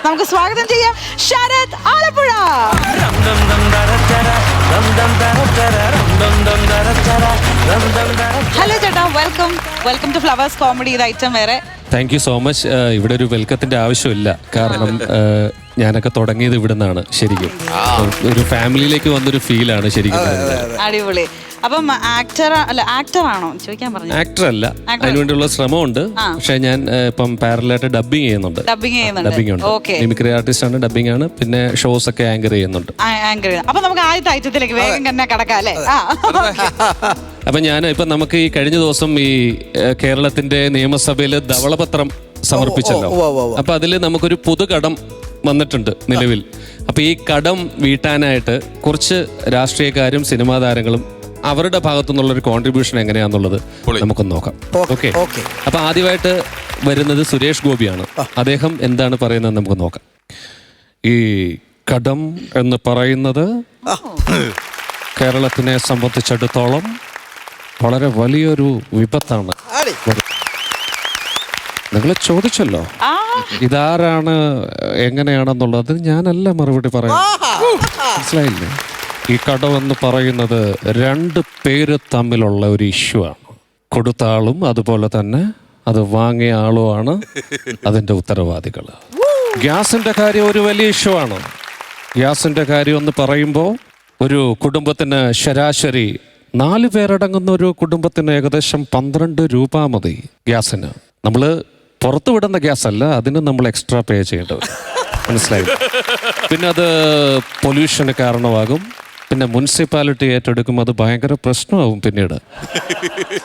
നമുക്ക് സ്വാഗതം ചെയ്യാം ശരത് ആലപ്പുഴ. ഹലോ ചേട്ടാ, വെൽക്കം ടു ഫ്ലവേഴ്സ് കോമഡി. ഇത് ഐറ്റം വേറെ. Thank you so much. ഇവിടെ ഒരു വെൽക്കത്തിന്റെ ആവശ്യമില്ല. കാരണം ഞാനൊക്കെ തുടങ്ങിയത് ഇവിടെ നിന്നാണ്. ശരിക്കും ഒരു ഫാമിലിയിലേക്ക് വന്നൊരു ഫീലാണ് ശരിക്കും. അടിപൊളി. അപ്പം ആക്ടറാണോ ചോദിക്കാൻ പറഞ്ഞു? ആക്ടർ അല്ല, അതിനുവേണ്ടിയുള്ള ശ്രമമുണ്ട്. പക്ഷെ ഞാൻ ഇപ്പം പാരലായിട്ട് ഡബിങ് ചെയ്യുന്നുണ്ട്. ഡബിങ് ഉണ്ട്. മിമിക്രി ആർട്ടിസ്റ്റ് ആണ്, ഡബിങ് ആണ്, പിന്നെ ഷോസ് ഒക്കെ ആങ്കർ ചെയ്യുന്നുണ്ട്. അപ്പൊ നമുക്ക് ആദ്യത്തെ ഐറ്റത്തിലേക്ക് വേഗം തന്നെ കടക്കാം അല്ലേ? അപ്പൊ ഞാൻ ഇപ്പൊ നമുക്ക് ഈ കഴിഞ്ഞ ദിവസം ഈ കേരളത്തിന്റെ നിയമസഭയിൽ ധവളപത്രം സമർപ്പിച്ചല്ലോ. അപ്പൊ അതിൽ നമുക്കൊരു പൊതുകടം വന്നിട്ടുണ്ട് നിലവിൽ. അപ്പൊ ഈ കടം വീട്ടാനായിട്ട് കുറച്ച് രാഷ്ട്രീയക്കാരും സിനിമാ താരങ്ങളും അവരുടെ ഭാഗത്തു നിന്നുള്ളൊരു കോൺട്രിബ്യൂഷൻ എങ്ങനെയാന്നുള്ളത് നമുക്കൊന്ന് നോക്കാം. ഓക്കെ. അപ്പൊ ആദ്യമായിട്ട് വരുന്നത് സുരേഷ് ഗോപിയാണ്. അദ്ദേഹം എന്താണ് പറയുന്നത് നമുക്ക് നോക്കാം. ഈ കടം എന്ന് പറയുന്നത് കേരളത്തിനെ സംബന്ധിച്ചിടത്തോളം വളരെ വലിയൊരു വിപത്താണ്. നിങ്ങൾ ചോദിച്ചല്ലോ ഇതാരാണ് എങ്ങനെയാണെന്നുള്ളത്. ഞാനല്ല മറുപടി പറയാം, മനസ്സിലായില്ലേ? ഈ കടമെന്ന് പറയുന്നത് 2 പേര് തമ്മിലുള്ള ഒരു ഇഷ്യൂ ആണ്. കൊടുത്ത ആളും അതുപോലെ തന്നെ അത് വാങ്ങിയ ആളുമാണ് അതിൻ്റെ ഉത്തരവാദികൾ. ഗ്യാസിൻ്റെ കാര്യം ഒരു വലിയ ഇഷ്യൂ ആണ്. ഗ്യാസിൻ്റെ കാര്യം എന്ന് പറയുമ്പോൾ ഒരു കുടുംബത്തിന് ശരാശരി 4 പേരടങ്ങുന്ന ഒരു കുടുംബത്തിന് ഏകദേശം 12 രൂപ മതി ഗ്യാസിന്. നമ്മൾ പുറത്തു വിടുന്ന ഗ്യാസ് അല്ല, അതിന് നമ്മൾ എക്സ്ട്രാ പേ ചെയ്യേണ്ടത്, മനസ്സിലായി? പിന്നെ അത് പൊല്യൂഷന് കാരണമാകും. പിന്നെ മുനിസിപ്പാലിറ്റി ഏറ്റെടുക്കുമ്പോൾ അത് ഭയങ്കര പ്രശ്നമാകും പിന്നീട്.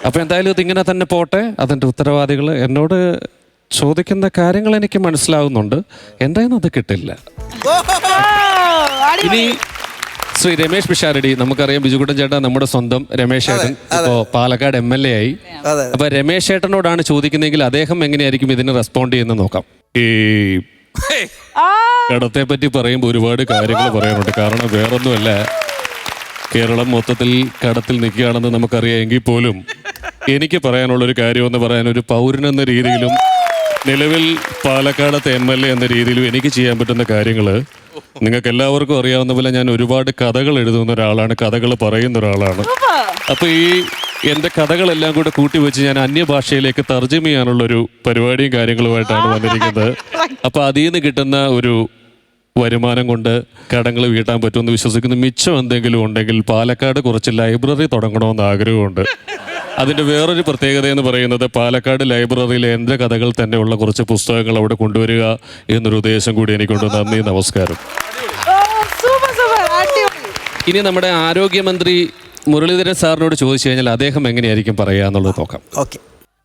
അപ്പൊ എന്തായാലും ഇതിങ്ങനെ തന്നെ പോട്ടെ. അതിൻ്റെ ഉത്തരവാദികൾ എന്നോട് ചോദിക്കുന്ന കാര്യങ്ങൾ എനിക്ക് മനസ്സിലാവുന്നുണ്ട്. എൻ്റെ കയ്യിൽ നിന്ന് അത് കിട്ടില്ല. ഇനി ശ്രീ രമേശ് പിഷാരടി, നമുക്കറിയാം ബിജുകുട്ടൻ ചേട്ടൻ നമ്മുടെ സ്വന്തം രമേശ് ചേട്ടൻ ഇപ്പോ പാലക്കാട് MLA ആയി. അപ്പൊ രമേശ് ചേട്ടനോടാണ് ചോദിക്കുന്നതെങ്കിൽ അദ്ദേഹം എങ്ങനെയായിരിക്കും ഇതിന് റെസ്പോണ്ട് ചെയ്യുന്നത് നോക്കാം. ഈ കടത്തെ പറ്റി പറയുമ്പോൾ ഒരുപാട് കാര്യങ്ങൾ പറയാനുണ്ട്. കാരണം വേറൊന്നുമല്ല, കേരളം മൊത്തത്തിൽ കടത്തിൽ നിൽക്കുകയാണെന്ന് നമുക്കറിയാം. എങ്കിൽ പോലും എനിക്ക് പറയാനുള്ളൊരു കാര്യമെന്ന് പറയാൻ, ഒരു പൗരനെന്ന രീതിയിലും നിലവിൽ പാലക്കാടത്തെ MLA എന്ന രീതിയിലും എനിക്ക് ചെയ്യാൻ പറ്റുന്ന കാര്യങ്ങൾ നിങ്ങൾക്ക് എല്ലാവർക്കും അറിയാവുന്ന പോലെ ഞാൻ ഒരുപാട് കഥകൾ എഴുതുന്ന ഒരാളാണ്, കഥകൾ പറയുന്ന ഒരാളാണ്. അപ്പോൾ ഈ എൻ്റെ കഥകളെല്ലാം കൂടെ കൂട്ടി വെച്ച് ഞാൻ അന്യഭാഷയിലേക്ക് തർജ്ജമ ചെയ്യാനുള്ളൊരു പരിപാടിയും കാര്യങ്ങളുമായിട്ടാണ് വന്നിരിക്കുന്നത്. അപ്പോൾ അതിൽ നിന്ന് കിട്ടുന്ന ഒരു വരുമാനം കൊണ്ട് കടങ്ങൾ വീട്ടാൻ പറ്റുമെന്ന് വിശ്വസിക്കുന്നു. മിച്ചം എന്തെങ്കിലും ഉണ്ടെങ്കിൽ പാലക്കാട് കുറച്ച് ലൈബ്രറി തുടങ്ങണമെന്ന് ആഗ്രഹമുണ്ട്. അതിൻ്റെ വേറൊരു പ്രത്യേകത എന്ന് പറയുന്നത് പാലക്കാട് ലൈബ്രറിയിൽ എൻ്റെ കഥകൾ തന്നെയുള്ള കുറച്ച് പുസ്തകങ്ങൾ അവിടെ കൊണ്ടുവരിക എന്നൊരു ഉദ്ദേശം കൂടി എനിക്കുണ്ട്. നന്ദി, നമസ്കാരം. ഇനി നമ്മുടെ ആരോഗ്യമന്ത്രി മുരളീധരൻ സാറിനോട് ചോദിച്ചു കഴിഞ്ഞാൽ അദ്ദേഹം എങ്ങനെയായിരിക്കും പറയുക എന്നുള്ളത് നോക്കാം.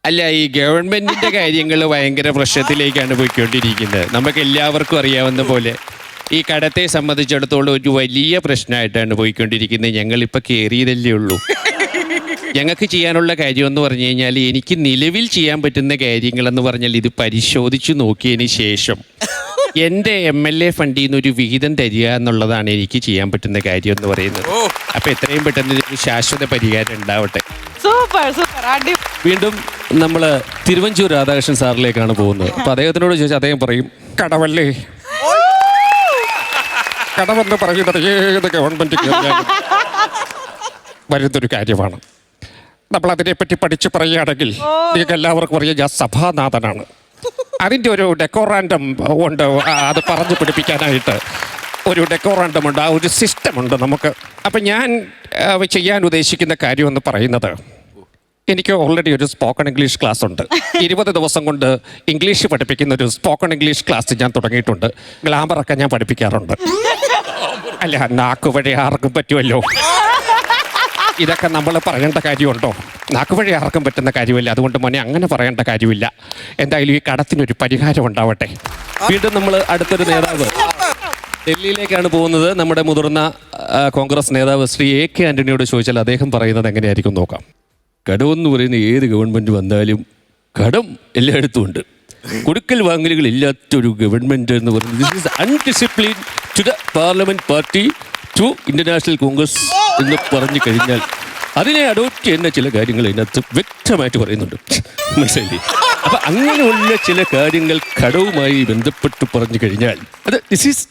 അല്ല, ഈ ഗവൺമെന്റിന്റെ കാര്യങ്ങൾ ഭയങ്കര പ്രശ്നത്തിലേക്കാണ് പോയിക്കൊണ്ടിരിക്കുന്നത്. നമുക്ക് എല്ലാവർക്കും അറിയാവുന്ന പോലെ ഈ കടത്തെ സംബന്ധിച്ചിടത്തോളം ഒരു വലിയ പ്രശ്നമായിട്ടാണ് പോയിക്കൊണ്ടിരിക്കുന്നത്. ഞങ്ങളിപ്പോൾ കയറിയതല്ലേ ഉള്ളൂ. ഞങ്ങൾക്ക് ചെയ്യാനുള്ള കാര്യമെന്ന് പറഞ്ഞു കഴിഞ്ഞാൽ, എനിക്ക് നിലവിൽ ചെയ്യാൻ പറ്റുന്ന കാര്യങ്ങളെന്ന് പറഞ്ഞാൽ ഇത് പരിശോധിച്ച് നോക്കിയതിന് ശേഷം എൻ്റെ MLA ഫണ്ടിൽ നിന്ന് ഒരു വിഹിതം തരിക എന്നുള്ളതാണ് എനിക്ക് ചെയ്യാൻ പറ്റുന്ന കാര്യം എന്ന് പറയുന്നത്. അപ്പൊ എത്രയും പെട്ടെന്ന് ഇതിന് ശാശ്വത പരിഹാരം ഉണ്ടാവട്ടെ. വീണ്ടും നമ്മൾ തിരുവഞ്ചൂർ രാധാകൃഷ്ണൻ സാറിലേക്കാണ് പോകുന്നത്. അപ്പൊ അദ്ദേഹത്തിനോട് ചോദിച്ചാൽ അദ്ദേഹം പറയും, കടവല്ലേ, കടമെന്ന് പറയുന്നത് ഏത് ഗവൺമെന്റ് വരുന്നൊരു കാര്യമാണ്. നമ്മൾ അതിനെപ്പറ്റി പഠിച്ചു പറയുകയാണെങ്കിൽ നിങ്ങൾക്ക് എല്ലാവർക്കും അറിയാം, ഞാൻ സഭാനാഥനാണ്. അതിൻ്റെ ഒരു ഡെക്കോറാൻഡം ഉണ്ട് അത് പറഞ്ഞു പിടിപ്പിക്കാനായിട്ട്. ഒരു ഡെക്കോറണ്ടമുണ്ട്, ആ ഒരു സിസ്റ്റമുണ്ട് നമുക്ക്. അപ്പം ഞാൻ ചെയ്യാൻ ഉദ്ദേശിക്കുന്ന കാര്യം എന്ന് പറയുന്നത്, എനിക്ക് ഓൾറെഡി ഒരു സ്പോക്കൺ ഇംഗ്ലീഷ് ക്ലാസ് ഉണ്ട്. 20 ദിവസം കൊണ്ട് ഇംഗ്ലീഷ് പഠിപ്പിക്കുന്ന ഒരു സ്പോക്കൺ ഇംഗ്ലീഷ് ക്ലാസ് ഞാൻ തുടങ്ങിയിട്ടുണ്ട്. ഗ്ലാമറൊക്കെ ഞാൻ പഠിപ്പിക്കാറുണ്ട്. അല്ല, നാക്കുവഴി ആർക്കും പറ്റുമല്ലോ. ഇതൊക്കെ നമ്മൾ പറയേണ്ട കാര്യമുണ്ടോ? നാക്കുവഴി ആർക്കും പറ്റുന്ന കാര്യമില്ല. അതുകൊണ്ട് മോനെ അങ്ങനെ പറയേണ്ട കാര്യമില്ല. എന്തായാലും ഈ കടത്തിനൊരു പരിഹാരം ഉണ്ടാവട്ടെ. വീണ്ടും നമ്മൾ അടുത്തൊരു നേതാവ് ഡൽഹിയിലേക്കാണ് പോകുന്നത്. നമ്മുടെ മുതിർന്ന കോൺഗ്രസ് നേതാവ് ശ്രീ AK ആന്റണിയോട് ചോദിച്ചാൽ അദ്ദേഹം പറയുന്നത് എങ്ങനെയായിരിക്കും നോക്കാം. കടമെന്ന് പറയുന്ന ഏത് ഗവൺമെൻറ് വന്നാലും കടം എല്ലായിടത്തും ഉണ്ട്. കൊടുക്കൽ വാങ്ങലുകൾ ഇല്ലാത്തൊരു ഗവൺമെൻറ് എന്ന് പറയുന്നത് this is undiscipline to the parliament party to international Congress എന്ന് പറഞ്ഞു കഴിഞ്ഞാൽ അതിനെ അഡോപ്റ്റ് ചെയ്യുന്ന ചില കാര്യങ്ങൾ ഇതിനകത്ത് വ്യക്തമായിട്ട് പറയുന്നുണ്ട്. മനസ്സിലായില്ലേ? അപ്പൊ അങ്ങനെയുള്ള ചില കാര്യങ്ങൾ കടവുമായി ബന്ധപ്പെട്ട് പറഞ്ഞു കഴിഞ്ഞാൽ അത്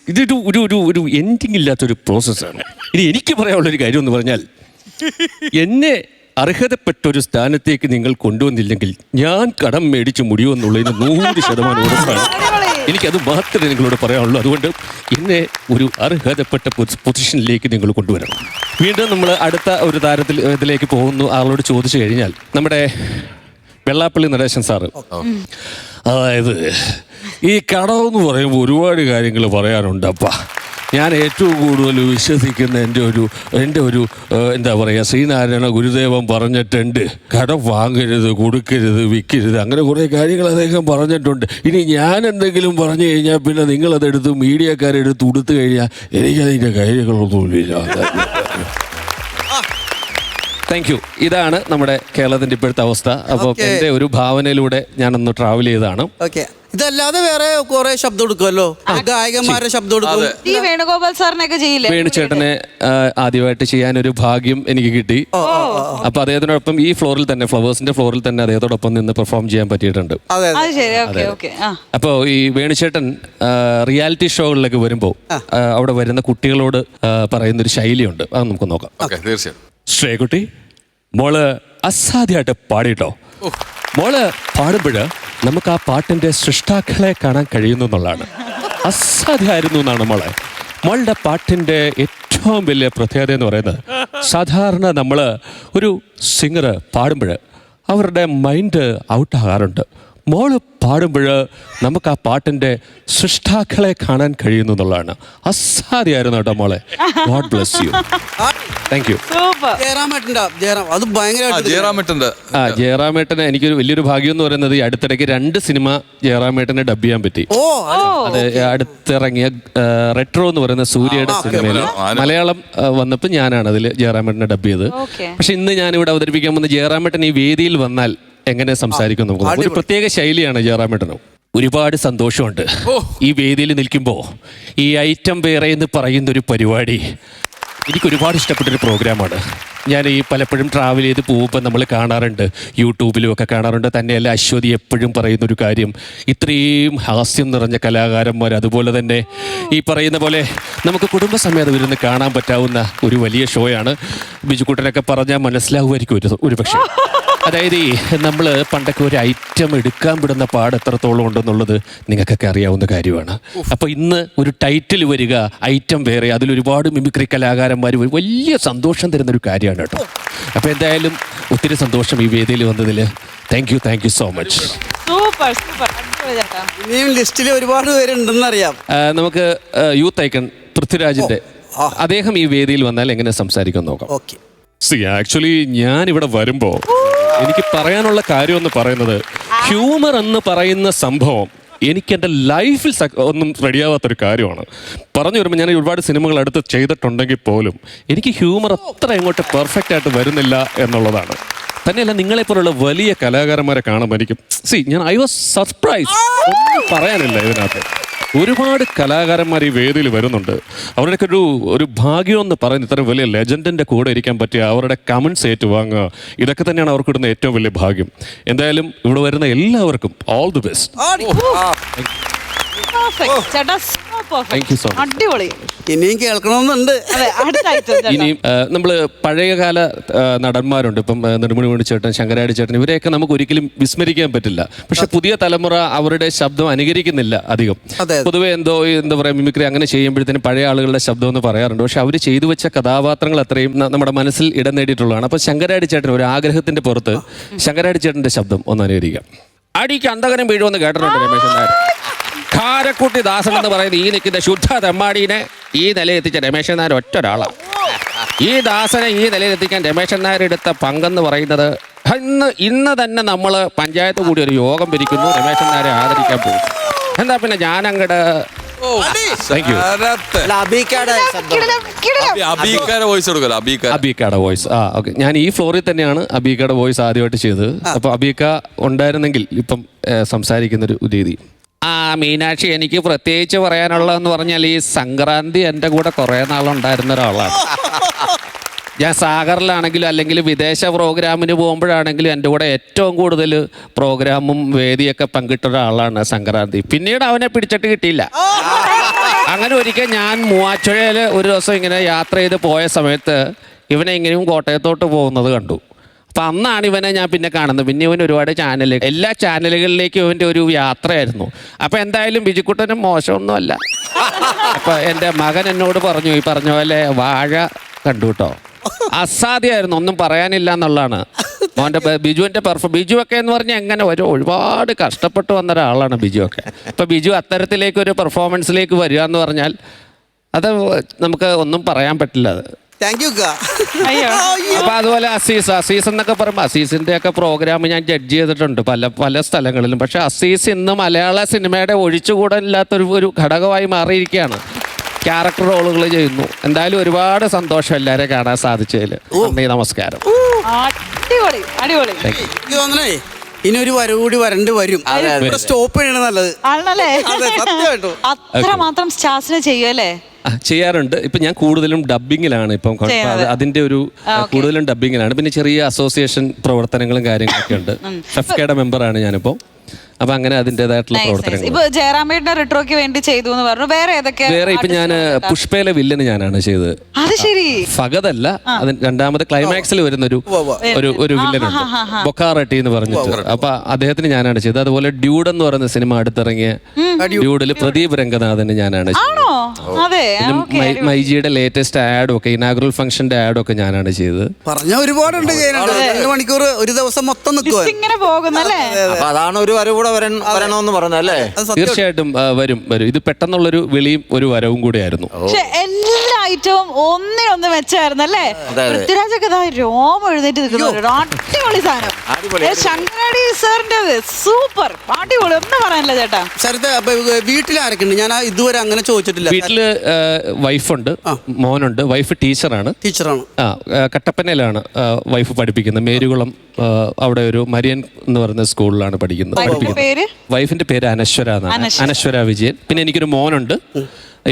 ഇതൊരു ഒരു ഒരു ഒരു എൻഡിങ് ഇല്ലാത്തൊരു പ്രോസസ്സാണ്. ഇനി എനിക്ക് പറയാനുള്ളൊരു കാര്യം എന്ന് പറഞ്ഞാൽ, എന്നെ അർഹതപ്പെട്ട ഒരു സ്ഥാനത്തേക്ക് നിങ്ങൾ കൊണ്ടുവന്നില്ലെങ്കിൽ ഞാൻ കടം മേടിച്ച് മുടിയുമെന്നുള്ളതിന് 100% ഉറപ്പാണ്. എനിക്കത് മാത്രമേ നിങ്ങളോട് പറയാനുള്ളൂ. അതുകൊണ്ട് എന്നെ ഒരു അർഹതപ്പെട്ട പൊസിഷനിലേക്ക് നിങ്ങൾ കൊണ്ടുവരണം. വീണ്ടും നമ്മൾ അടുത്ത ഒരു ഇതിലേക്ക് പോകുന്നു. ആളോട് ചോദിച്ചു കഴിഞ്ഞാൽ, നമ്മുടെ വെള്ളാപ്പള്ളി നടേശൻ സാറ്, അതായത് ഈ കടമെന്ന് പറയുമ്പോൾ ഒരുപാട് കാര്യങ്ങൾ പറയാനുണ്ട്. അപ്പാ ഞാൻ ഏറ്റവും കൂടുതൽ വിശ്വസിക്കുന്ന എൻ്റെ ഒരു എന്താ പറയുക, ശ്രീനാരായണ ഗുരുദേവൻ പറഞ്ഞിട്ടുണ്ട്, കടം വാങ്ങരുത്, കൊടുക്കരുത്, വിൽക്കരുത്, അങ്ങനെ കുറേ കാര്യങ്ങൾ അദ്ദേഹം പറഞ്ഞിട്ടുണ്ട്. ഇനി ഞാൻ എന്തെങ്കിലും പറഞ്ഞു കഴിഞ്ഞാൽ പിന്നെ നിങ്ങളതെടുത്ത് മീഡിയക്കാരെടുത്ത് കൊടുത്തു കഴിഞ്ഞാൽ എനിക്കതിൻ്റെ കാര്യങ്ങളൊന്നുമില്ല. Thank you. ഇതാണ് നമ്മുടെ കേരളത്തിൻ്റെ ഇപ്പോഴത്തെ അവസ്ഥ. അപ്പോൾ എൻ്റെ ഒരു ഭാവനയിലൂടെ ഞാനൊന്ന് ട്രാവൽ ചെയ്തതാണ്. ഇതല്ലാതെ വേറെ കുറെ ശബ്ദം കൊടുക്കുമല്ലോ, ഗായകന്മാരുടെ ശബ്ദം കൊടുക്കും. ഈ വേണുഗോപാൽ സാറിനൊക്കെ ചെയ്യില്ലേ? വേണുചേട്ടനെ ആദ്യമായിട്ട് ചെയ്യാനൊരു ഭാഗ്യം എനിക്ക് കിട്ടി. അപ്പൊ അദ്ദേഹത്തിനോടൊപ്പം ഈ ഫ്ലോറിൽ തന്നെ, ഫ്ലവേഴ്സിന്റെ ഫ്ലോറിൽ തന്നെ അദ്ദേഹത്തോടൊപ്പം നിന്ന് പെർഫോം ചെയ്യാൻ പറ്റിയിട്ടുണ്ട്. അപ്പോ ഈ വേണുചേട്ടൻ റിയാലിറ്റി ഷോകളിലേക്ക് വരുമ്പോൾ അവിടെ വരുന്ന കുട്ടികളോട് പറയുന്നൊരു ശൈലിയുണ്ട്. അത് നമുക്ക് നോക്കാം. ശ്രേയക്കുട്ടി, മോള് അസാധ്യമായിട്ട് പാടിട്ടോ. മോള് പാടുമ്പോഴ് നമുക്ക് ആ പാട്ടിന്റെ സൃഷ്ടാക്കളെ കാണാൻ കഴിയുന്നു എന്നുള്ളതാണ്. അസാധ്യമായിരുന്നു എന്നാണ് മോളുടെ പാട്ടിന്റെ ഏറ്റവും വലിയ പ്രത്യേകത എന്ന് പറയുന്നത്, സാധാരണ നമ്മൾ ഒരു സിംഗർ പാടുമ്പോൾ അവരുടെ മൈൻഡ് ഔട്ടാകാറുണ്ട്. മോള് പാടുമ്പോൾ നമുക്ക് ആ പാട്ടിന്റെ സൃഷ്ടാക്കളെ കാണാൻ കഴിയുന്നു എന്നുള്ളതാണ്. അസാധ്യമായിരുന്നു കേട്ടോ മോളെ. God bless you. Thank you. ജയറാമേട്ടന് എനിക്കൊരു വലിയൊരു ഭാഗ്യം എന്ന് പറയുന്നത്, ഈ അടുത്തിടയ്ക്ക് 2 സിനിമ ജയറാമേട്ടനെ ഡബ് ചെയ്യാൻ പറ്റി. അത് അടുത്തിറങ്ങിയ റെട്രോ എന്ന് പറയുന്ന സൂര്യയുടെ സിനിമയിൽ മലയാളം വന്നപ്പോൾ ഞാനാണ് അതിൽ ജയറാമേട്ടനെ ഡബ് ചെയ്തത്. പക്ഷെ ഇന്ന് ഞാനിവിടെ അവതരിപ്പിക്കാൻ പോകുന്ന ജയറാമേട്ടൻ ഈ വേദിയിൽ വന്നാൽ എങ്ങനെ സംസാരിക്കും നമുക്ക്. ഒരു പ്രത്യേക ശൈലിയാണ് ജയറാമേട്ടനും. ഒരുപാട് സന്തോഷമുണ്ട് ഈ വേദിയിൽ നിൽക്കുമ്പോൾ. ഈ ഐറ്റം വേറെ എന്ന് പറയുന്നൊരു പരിപാടി എനിക്കൊരുപാട് ഇഷ്ടപ്പെട്ടൊരു പ്രോഗ്രാമാണ്. ഞാൻ ഈ പലപ്പോഴും ട്രാവൽ ചെയ്ത് പോകുമ്പോൾ നമ്മൾ കാണാറുണ്ട്, യൂട്യൂബിലും ഒക്കെ കാണാറുണ്ട്. തന്നെയല്ല, അശ്വതി എപ്പോഴും പറയുന്നൊരു കാര്യം, ഇത്രയും ഹാസ്യം നിറഞ്ഞ കലാകാരന്മാർ, അതുപോലെ തന്നെ ഈ പറയുന്ന പോലെ നമുക്ക് കുടുംബസമേതം ഇരുന്ന് കാണാൻ പറ്റാവുന്ന ഒരു വലിയ ഷോയാണ്. ബിജുക്കുട്ടനൊക്കെ പറഞ്ഞാൽ മനസ്സിലാവുമായിരിക്കും ഒരു പക്ഷേ. അതായത് നമ്മൾ പണ്ടൊക്കെ ഒരു ഐറ്റം എടുക്കാൻ വിടുന്ന പാട് എത്രത്തോളം ഉണ്ടെന്നുള്ളത് നിങ്ങൾക്കൊക്കെ അറിയാവുന്ന കാര്യമാണ്. അപ്പോൾ ഇന്ന് ഒരു ടൈറ്റിൽ വരിക, ഐറ്റം വേറെ, അതിലൊരുപാട് മിമിക്രി കലാകാരന്മാർ, വലിയ സന്തോഷം തരുന്നൊരു കാര്യമാണ് കേട്ടോ. അപ്പോൾ എന്തായാലും ഒത്തിരി സന്തോഷം ഈ വേദിയിൽ വന്നതിൽ. Thank you so much. ലിസ്റ്റിൽ ഒരുപാട് പേരുണ്ടെന്ന് അറിയാം. നമുക്ക് യൂത്ത് ഐക്കൺ പൃഥ്വിരാജിന്റെ, അദ്ദേഹം ഈ വേദിയിൽ വന്നാൽ എങ്ങനെ സംസാരിക്കാൻ നോക്കാം. ആക്ച്വലി ഞാൻ ഇവിടെ വരുമ്പോൾ എനിക്ക് പറയാനുള്ള കാര്യം എന്ന് പറയുന്നത്, ഹ്യൂമർ എന്ന് പറയുന്ന സംഭവം എനിക്ക് എൻ്റെ ലൈഫിൽ ഒന്നും റെഡിയാവാത്തൊരു കാര്യമാണ്. പറഞ്ഞു വരുമ്പോൾ ഞാൻ ഒരുപാട് സിനിമകൾ അടുത്ത് ചെയ്തിട്ടുണ്ടെങ്കിൽ പോലും എനിക്ക് ഹ്യൂമർ അത്ര ഇങ്ങോട്ട് പെർഫെക്റ്റ് ആയിട്ട് വരുന്നില്ല എന്നുള്ളതാണ്. തന്നെയല്ല, നിങ്ങളെപ്പോലുള്ള വലിയ കലാകാരന്മാരെ കാണുമ്പോൾ എനിക്ക് ഐ വാസ് സർപ്രൈസ്. ഒന്നും പറയാനില്ല ഇതിനകത്ത്. ഒരുപാട് കലാകാരന്മാർ ഈ വേദിയിൽ വരുന്നുണ്ട്. അവരുടെയൊക്കെ ഒരു ഭാഗ്യം എന്ന് പറയുന്നത്, ഇത്രയും വലിയ ലെജൻഡിൻ്റെ കൂടെ ഇരിക്കാൻ പറ്റിയ, അവരുടെ കമൻസ് ഏറ്റുവാങ്ങുക, ഇതൊക്കെ തന്നെയാണ് അവർക്ക് ഇടുന്ന ഏറ്റവും വലിയ ഭാഗ്യം. എന്തായാലും ഇവിടെ വരുന്ന എല്ലാവർക്കും ഓൾ ദി ബെസ്റ്റ്. Perfect. ചേട്ടാ so perfect. Thank you so much. അടിപൊളി. ഇനിയും കേൾക്കണമെന്നുണ്ട്. അതെ, അടുത്ത item ചേട്ടാ. ഇനിയും നമ്മൾ പഴയകാല നടന്മാരുണ്ട്, ഇപ്പം നെടുമുടി വേണു ചേട്ടൻ, ശങ്കരാടി ചേട്ടൻ, ഇവരെയൊക്കെ നമുക്ക് ഒരിക്കലും വിസ്മരിക്കാൻ പറ്റില്ല. പക്ഷെ പുതിയ തലമുറ അവരുടെ ശബ്ദം അനുകരിക്കുന്നില്ല അധികം. പൊതുവെ എന്താ പറയുക, മിമിക്രി അങ്ങനെ ചെയ്യുമ്പോഴത്തേനും പഴയ ആളുകളുടെ ശബ്ദം എന്ന് പറയാറുണ്ട്. പക്ഷെ അവർ ചെയ്തു വെച്ച കഥാപാത്രങ്ങൾ അത്രയും നമ്മുടെ മനസ്സിൽ ഇടം നേടിയിട്ടുള്ളതാണ്. അപ്പോൾ ശങ്കരാടി ചേട്ടൻ ഒരു ആഗ്രഹത്തിന്റെ പുറത്ത് ശങ്കരാടി ചേട്ടന്റെ ശബ്ദം ഒന്ന് അനുകരിക്കാം. അടിക്ക് അന്തകനം വീഴുമെന്ന് കേട്ടിട്ടുണ്ട് രമേശൻ നായർ. കാരക്കുട്ടി ദാസൻ എന്ന് പറയുന്ന ഈ നിൽക്കുന്ന ശുദ്ധ തെമ്മാടീനെ ഈ നിലയെത്തിച്ച രമേശൻ നായർ ഒറ്റ ഒരാളാണ്. ഈ ദാസനെ ഈ നിലയിലെത്തിക്കാൻ രമേശൻ നായർ എടുത്ത പങ്കെന്ന് പറയുന്നത് ഇന്ന് തന്നെ നമ്മൾ പഞ്ചായത്ത് കൂടി ഒരു യോഗം പിരിക്കുന്നു, രമേശൻ നായരെ ആദരിക്കാൻ പോകും. എന്താ പിന്നെ ഞാൻ അങ്ങോട്ട് താങ്ക് യു. അബീക്കയുടെ വോയിസ് ഓക്കെ. ഞാൻ ഈ ഫ്ലോറിൽ തന്നെയാണ് അബീക്കയുടെ വോയിസ് ആദ്യമായിട്ട് ചെയ്തത്. അപ്പൊ അബീക്ക ഉണ്ടായിരുന്നെങ്കിൽ ഇപ്പം സംസാരിക്കുന്നൊരു രീതി. മീനാക്ഷി, എനിക്ക് പ്രത്യേകിച്ച് പറയാനുള്ളതെന്ന് പറഞ്ഞാൽ ഈ സംക്രാന്തി എൻ്റെ കൂടെ കുറേ നാളുണ്ടായിരുന്ന ഒരാളാണ്. ഞാൻ സാഗറിലാണെങ്കിലും അല്ലെങ്കിൽ വിദേശ പ്രോഗ്രാമിന് പോകുമ്പോഴാണെങ്കിലും എൻ്റെ കൂടെ ഏറ്റവും കൂടുതൽ പ്രോഗ്രാമും വേദിയൊക്കെ പങ്കിട്ട ഒരാളാണ് സംക്രാന്തി. പിന്നീട് അവനെ പിടിച്ചിട്ട് കിട്ടിയില്ല. അങ്ങനെ ഒരിക്കൽ ഞാൻ മൂവാറ്റുപുഴയിൽ ഒരു ദിവസം ഇങ്ങനെ യാത്ര ചെയ്ത് പോയ സമയത്ത് ഇവനെ ഇങ്ങനെയും കോട്ടയത്തോട്ട് പോകുന്നത് കണ്ടു. അപ്പം അന്നാണ് ഇവനെ ഞാൻ പിന്നെ കാണുന്നത്. പിന്നെ ഇവൻ ഒരുപാട് എല്ലാ ചാനലുകളിലേക്കും ഇവൻ്റെ ഒരു യാത്രയായിരുന്നു. അപ്പം എന്തായാലും ബിജുക്കുട്ടനും മോശമൊന്നുമല്ല. അപ്പം എൻ്റെ മകൻ എന്നോട് പറഞ്ഞു, ഈ പറഞ്ഞ പോലെ വാഴ കണ്ടു കേട്ടോ, അസാധ്യമായിരുന്നു, ഒന്നും പറയാനില്ല എന്നുള്ളതാണ്. മോൻ്റെ ബിജു ഒക്കെ എന്ന് പറഞ്ഞാൽ എങ്ങനെ ഒരുപാട് കഷ്ടപ്പെട്ട് വന്ന ഒരാളാണ് ബിജു ഒക്കെ. അപ്പം ബിജു അത്തരത്തിലേക്കൊരു പെർഫോമൻസിലേക്ക് വരിക എന്ന് പറഞ്ഞാൽ അത് നമുക്ക് ഒന്നും പറയാൻ പറ്റില്ല. അത് താങ്ക് യു. അപ്പൊ അതുപോലെ അസീസ് എന്നൊക്കെ പറയുമ്പോൾ അസീസിന്റെ ഒക്കെ പ്രോഗ്രാം ഞാൻ ജഡ്ജ് ചെയ്തിട്ടുണ്ട് പല സ്ഥലങ്ങളിലും. പക്ഷെ അസീസ് ഇന്ന് മലയാള സിനിമയുടെ ഒഴിച്ചുകൂടാനില്ലാത്തൊരു ഘടകമായി മാറിയിരിക്കുകയാണ്. ക്യാരക്ടർ റോളുകൾ ചെയ്യുന്നു. എന്തായാലും ഒരുപാട് സന്തോഷം എല്ലാവരെ കാണാൻ സാധിച്ചതിൽ. നന്ദി, നമസ്കാരം. അടിപൊളി അടിപൊളി. എനിക്ക് തോന്നണേ ഇനി ഒരു കൂടി വരണ്ട് വരും. സ്റ്റോപ്പ് ചെയ്യണത് നല്ലത് ആണല്ലേ? സത്യമായിട്ടും അത്ര മാത്രം സ്റ്റാർസിനെ ചെയ്യുമല്ലേ? ചെയ്യാറുണ്ട്. ഇപ്പൊ ഞാൻ കൂടുതലും ഡബ്ബിങ്ങിലാണ് ഇപ്പം. അതിന്റെ ഒരു കൂടുതലും ഡബ്ബിങ്ങിലാണ്. പിന്നെ ചെറിയ അസോസിയേഷൻ പ്രവർത്തനങ്ങളും കാര്യങ്ങളൊക്കെ ഉണ്ട്. ഫെഫ്കയുടെ മെമ്പറാണ് ഞാനിപ്പോ. അപ്പൊ അങ്ങനെ അതിന്റേതായിട്ടുള്ള പ്രവർത്തനങ്ങൾ. ഇപ്പൊ ജയറാമേട്ടന്റെ റിട്രോയ്ക്ക് വേണ്ടി ചെയ്തു എന്ന് പറഞ്ഞു. വേറെ ഇപ്പൊ ഞാൻ പുഷ്പയിലെ വില്ലന് ഞാനാണ് ചെയ്തത്. അത് ശരി. ഫഗതല്ല, അത് രണ്ടാമത് ക്ലൈമാക്സിൽ വരുന്ന ഒരു വില്ലനുണ്ട്, ബൊക്കാറട്ടി എന്ന് പറഞ്ഞിട്ട്. അപ്പൊ അദ്ദേഹത്തിന് ഞാനാണ് ചെയ്തത്. അതുപോലെ ഡ്യൂഡ് എന്ന് പറയുന്ന സിനിമ അടുത്തിറങ്ങിയ ഡ്യൂഡിൽ പ്രദീപ് രംഗനാഥന് ഞാനാണ് ചെയ്തത്. മൈജിയുടെ ലേറ്റസ്റ്റ് ആഡും ഒക്കെ, ഇനാഗുറൽ ഫംഗ്ഷന്റെ ആഡും ഒക്കെ ഞാനാണ് ചെയ്തത്. പറഞ്ഞ ഒരുപാടുണ്ട്. 2 മണിക്കൂർ ഒരു ദിവസം മൊത്തം ഇങ്ങനെ പോകുന്നല്ലേ? അതാണ് ഒരു വരവ് വരണമെന്ന് പറഞ്ഞല്ലേ? തീർച്ചയായിട്ടും വരും. ഇത് പെട്ടെന്നുള്ളൊരു വിളിയും ഒരു വരവും കൂടിയായിരുന്നു. പക്ഷെ എല്ലാ ഐറ്റവും ഒന്നിനൊന്ന് വെച്ചായിരുന്നു അല്ലേ? പൃഥ്വിരാജൊക്കെ രോമം എഴുന്നേറ്റ് നിൽക്കുന്ന അടിപൊളി സാധനം. ശങ്കരാടി സാറിന്റെ സൂപ്പർ അടിപൊളി. ഒന്നും പറയാനില്ല ചേട്ടാ. വീട്ടിൽ ആരൊക്കെ ഉണ്ട്? ഞാൻ ഇതുവരെ അങ്ങനെ ചോദിച്ചിട്ടില്ല. വീട്ടില് വൈഫുണ്ട്, മോനുണ്ട്. വൈഫ് ടീച്ചറാണ്. കട്ടപ്പനയിലാണ് വൈഫ് പഠിപ്പിക്കുന്നത്. മേരുകുളം അവിടെ ഒരു മരിയൻ എന്ന് പറയുന്ന സ്കൂളിലാണ് പഠിക്കുന്നത്. വൈഫിന്റെ പേര് അനശ്വര എന്നാണ്. അനശ്വര വിജയൻ. പിന്നെ എനിക്കൊരു മോനുണ്ട്,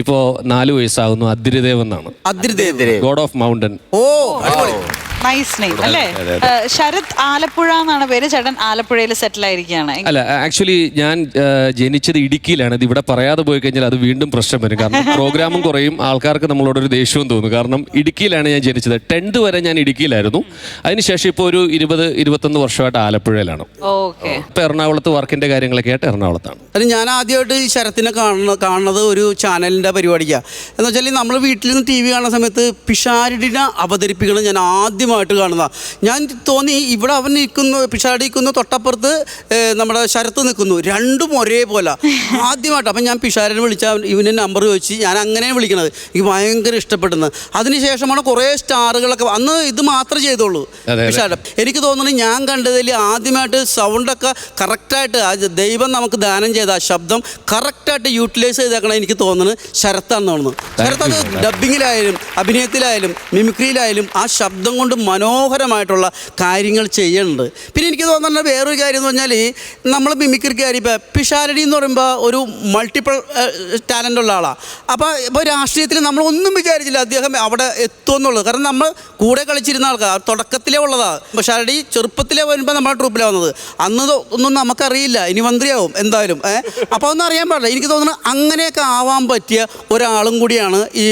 ഇപ്പോ 4 വയസ്സാകുന്നു. അദ്രിദേവ് എന്നാണ്. God of mountain. Nice name അല്ലേ? ശരത് ആലപ്പുഴ എന്നാണ് പേര്. ചേട്ടൻ ആലപ്പുഴയിൽ സെറ്റിൽ ആയിരിക്കുകയാണ്. അല്ല, ആക്ച്വലി ഞാൻ ജനിച്ചത് ഇടുക്കിയിലാണ്. ഇത് ഇവിടെ പറയാതെ പോയി കഴിഞ്ഞാൽ അത് വീണ്ടും പ്രശ്നം വരും. കാരണം പ്രോഗ്രാമും കുറയും, ആൾക്കാർക്ക് നമ്മളോടൊരു ദേഷ്യവും തോന്നും. കാരണം ഇടുക്കിയിലാണ് ഞാൻ ജനിച്ചത്. 10th വരെ ഞാൻ ഇടുക്കിയിലായിരുന്നു. അതിനുശേഷം ഇപ്പോൾ ഒരു 20-21 വർഷമായിട്ട് ആലപ്പുഴയിലാണ്. ഇപ്പൊ എറണാകുളത്ത് വർക്കിന്റെ കാര്യങ്ങളൊക്കെ ആയിട്ട് എറണാകുളത്താണ്. അത് ഞാൻ ആദ്യമായിട്ട് ഈ ശരത്തിനെ കാണുന്നത് ഒരു ചാനലിന്റെ പരിപാടിക്കാണ്. എന്ന് വെച്ചാൽ നമ്മൾ വീട്ടിൽ നിന്ന് TV കാണുന്ന സമയത്ത് പിഷാരടിനെ അവതരിപ്പിക്കണം ഞാൻ ആദ്യമായിട്ട് കാണുന്നതാണ്. ഞാൻ തോന്നി ഇവിടെ അവൻ നിൽക്കുന്നു, പിഷാരടി നിൽക്കുന്നു, തൊട്ടപ്പുറത്ത് നമ്മുടെ ശരത്ത് നിൽക്കുന്നു, രണ്ടും ഒരേപോലെ ആദ്യമായിട്ട്. അപ്പം ഞാൻ പിഷാരനെ വിളിച്ചാൽ ഇവൻ്റെ നമ്പർ ചോദിച്ച് ഞാൻ അങ്ങനെ വിളിക്കണത്. എനിക്ക് ഭയങ്കര ഇഷ്ടപ്പെടുന്നത്. അതിനുശേഷമാണ് കുറേ സ്റ്റാറുകളൊക്കെ അന്ന് ഇത് മാത്രമേ ചെയ്തോളൂ പിഷാരൻ. എനിക്ക് തോന്നുന്നു ഞാൻ കണ്ടതിൽ ആദ്യമായിട്ട് സൗണ്ടൊക്കെ കറക്റ്റായിട്ട് ദൈവം നമുക്ക് ദാനം ചെയ്ത ആ ശബ്ദം കറക്റ്റായിട്ട് യൂട്ടിലൈസ് ചെയ്തേക്കണം എനിക്ക് തോന്നുന്നത് ശരത്താണെന്ന് തോന്നുന്നു. ശരത്ത് അത് ഡബ്ബിങ്ങിലായാലും അഭിനയത്തിലായാലും മിമിക്രിയിലായാലും ആ ശബ്ദം കൊണ്ട് മനോഹരമായിട്ടുള്ള കാര്യങ്ങൾ ചെയ്യുന്നുണ്ട്. പിന്നെ എനിക്ക് തോന്നുന്ന വേറൊരു കാര്യം എന്ന് പറഞ്ഞാൽ നമ്മൾ മിമിക്രിക്കാർ ഇപ്പോൾ പിഷാരടി എന്ന് പറയുമ്പോൾ ഒരു മൾട്ടിപ്പിൾ ടാലൻ്റ് ഉള്ള ആളാണ്. അപ്പോൾ ഇപ്പോൾ രാഷ്ട്രീയത്തിൽ നമ്മളൊന്നും വിചാരിച്ചില്ല അദ്ദേഹം അവിടെ എത്തുമെന്നുള്ളത്. കാരണം നമ്മൾ കൂടെ കളിച്ചിരുന്ന ആൾക്കാർ തുടക്കത്തിലേ ഉള്ളതാണ്. പിഷാരടി ചെറുപ്പത്തിലേ വരുമ്പോൾ നമ്മുടെ ട്രൂപ്പിലാണ് വന്നത്. അന്ന് ഒന്നും നമുക്കറിയില്ല, ഇനി മന്ത്രിയാവും എന്തായാലും. അപ്പോൾ ഒന്നും അറിയാൻ പാടില്ല. എനിക്ക് തോന്നുന്നു അങ്ങനെയൊക്കെ ആവാൻ പറ്റിയ ഒരാളും കൂടിയാണ് ഈ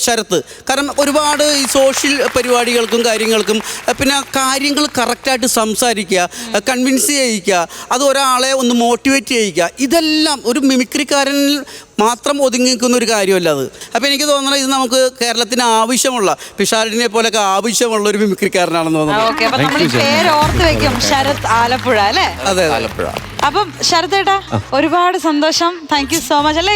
ശരത്ത്. കാരണം ഒരുപാട് ഈ സോഷ്യൽ പരിപാടികൾക്കും കാര്യങ്ങൾക്കും പിന്നെ കാര്യങ്ങൾ കറക്റ്റായിട്ട് സംസാരിക്കുക, കൺവിൻസ് ചെയ്യിക്കുക, അത് ഒരാളെ ഒന്ന് മോട്ടിവേറ്റ് ചെയ്യിക്കുക, ഇതെല്ലാം ഒരു മിമിക്രിക്കാരനിൽ മാത്രം ഒതുങ്ങി നിൽക്കുന്ന ഒരു കാര്യമല്ല അത്. അപ്പോൾ എനിക്ക് തോന്നുന്നത് ഇത് നമുക്ക് കേരളത്തിന് ആവശ്യമുള്ള പിഷാരടിനെ പോലൊക്കെ ആവശ്യമുള്ള ഒരു മിമിക്രിക്കാരനാണെന്ന് തോന്നുന്നു. പേര് ഓർത്ത് വെക്കും, ശരത് ആലപ്പുഴ അല്ലേ? അതെ, ആലപ്പുഴ. അപ്പം ശരത് ഏട്ടാ ഒരുപാട് സന്തോഷം. Thank you so much. അല്ലേ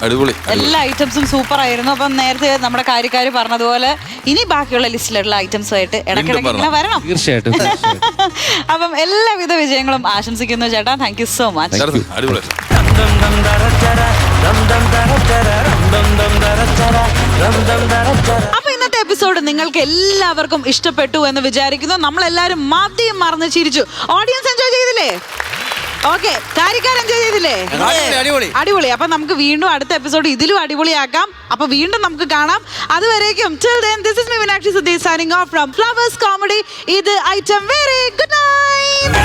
അടിപൊളി എല്ലാ ഐറ്റംസും സൂപ്പർ ആയിരുന്നു. അപ്പം നേരത്തെ നമ്മുടെ കാര്യക്കാർ പറഞ്ഞതുപോലെ ഇനി ബാക്കിയുള്ള ലിസ്റ്റിലുള്ള ഐറ്റംസുമായിട്ട് ഇടയ്ക്കിടയ്ക്ക് ഇങ്ങനെ വരണം. തീർച്ചയായിട്ടും അപ്പം എല്ലാവിധ വിജയങ്ങളും ആശംസിക്കുന്നു ചേട്ടാ. Thank you so much. അടിപൊളി. അപ്പൊ ഇന്നത്തെ എപ്പിസോഡ് നിങ്ങൾക്ക് എല്ലാവർക്കും ഇഷ്ടപ്പെട്ടു എന്ന് വിചാരിക്കുന്നു. നമ്മളെല്ലാരും മതിയും മറന്ന് ചിരിച്ചു. ഓഡിയൻസ് എൻജോയ് ചെയ്തില്ലേ? ഓക്കെ, കാര്യക്കാർ എൻജോയ് ചെയ്തില്ലേ? അടിപൊളി. അപ്പൊ നമുക്ക് വീണ്ടും അടുത്ത എപ്പിസോഡ് ഇതിലും അടിപൊളിയാക്കാം. അപ്പൊ വീണ്ടും നമുക്ക് കാണാം. അതുവരേക്കും till then, this is me Meenakshi Sudhi signing off from Flowers Comedy. ഇത് ഐറ്റം വേറെ. Good night.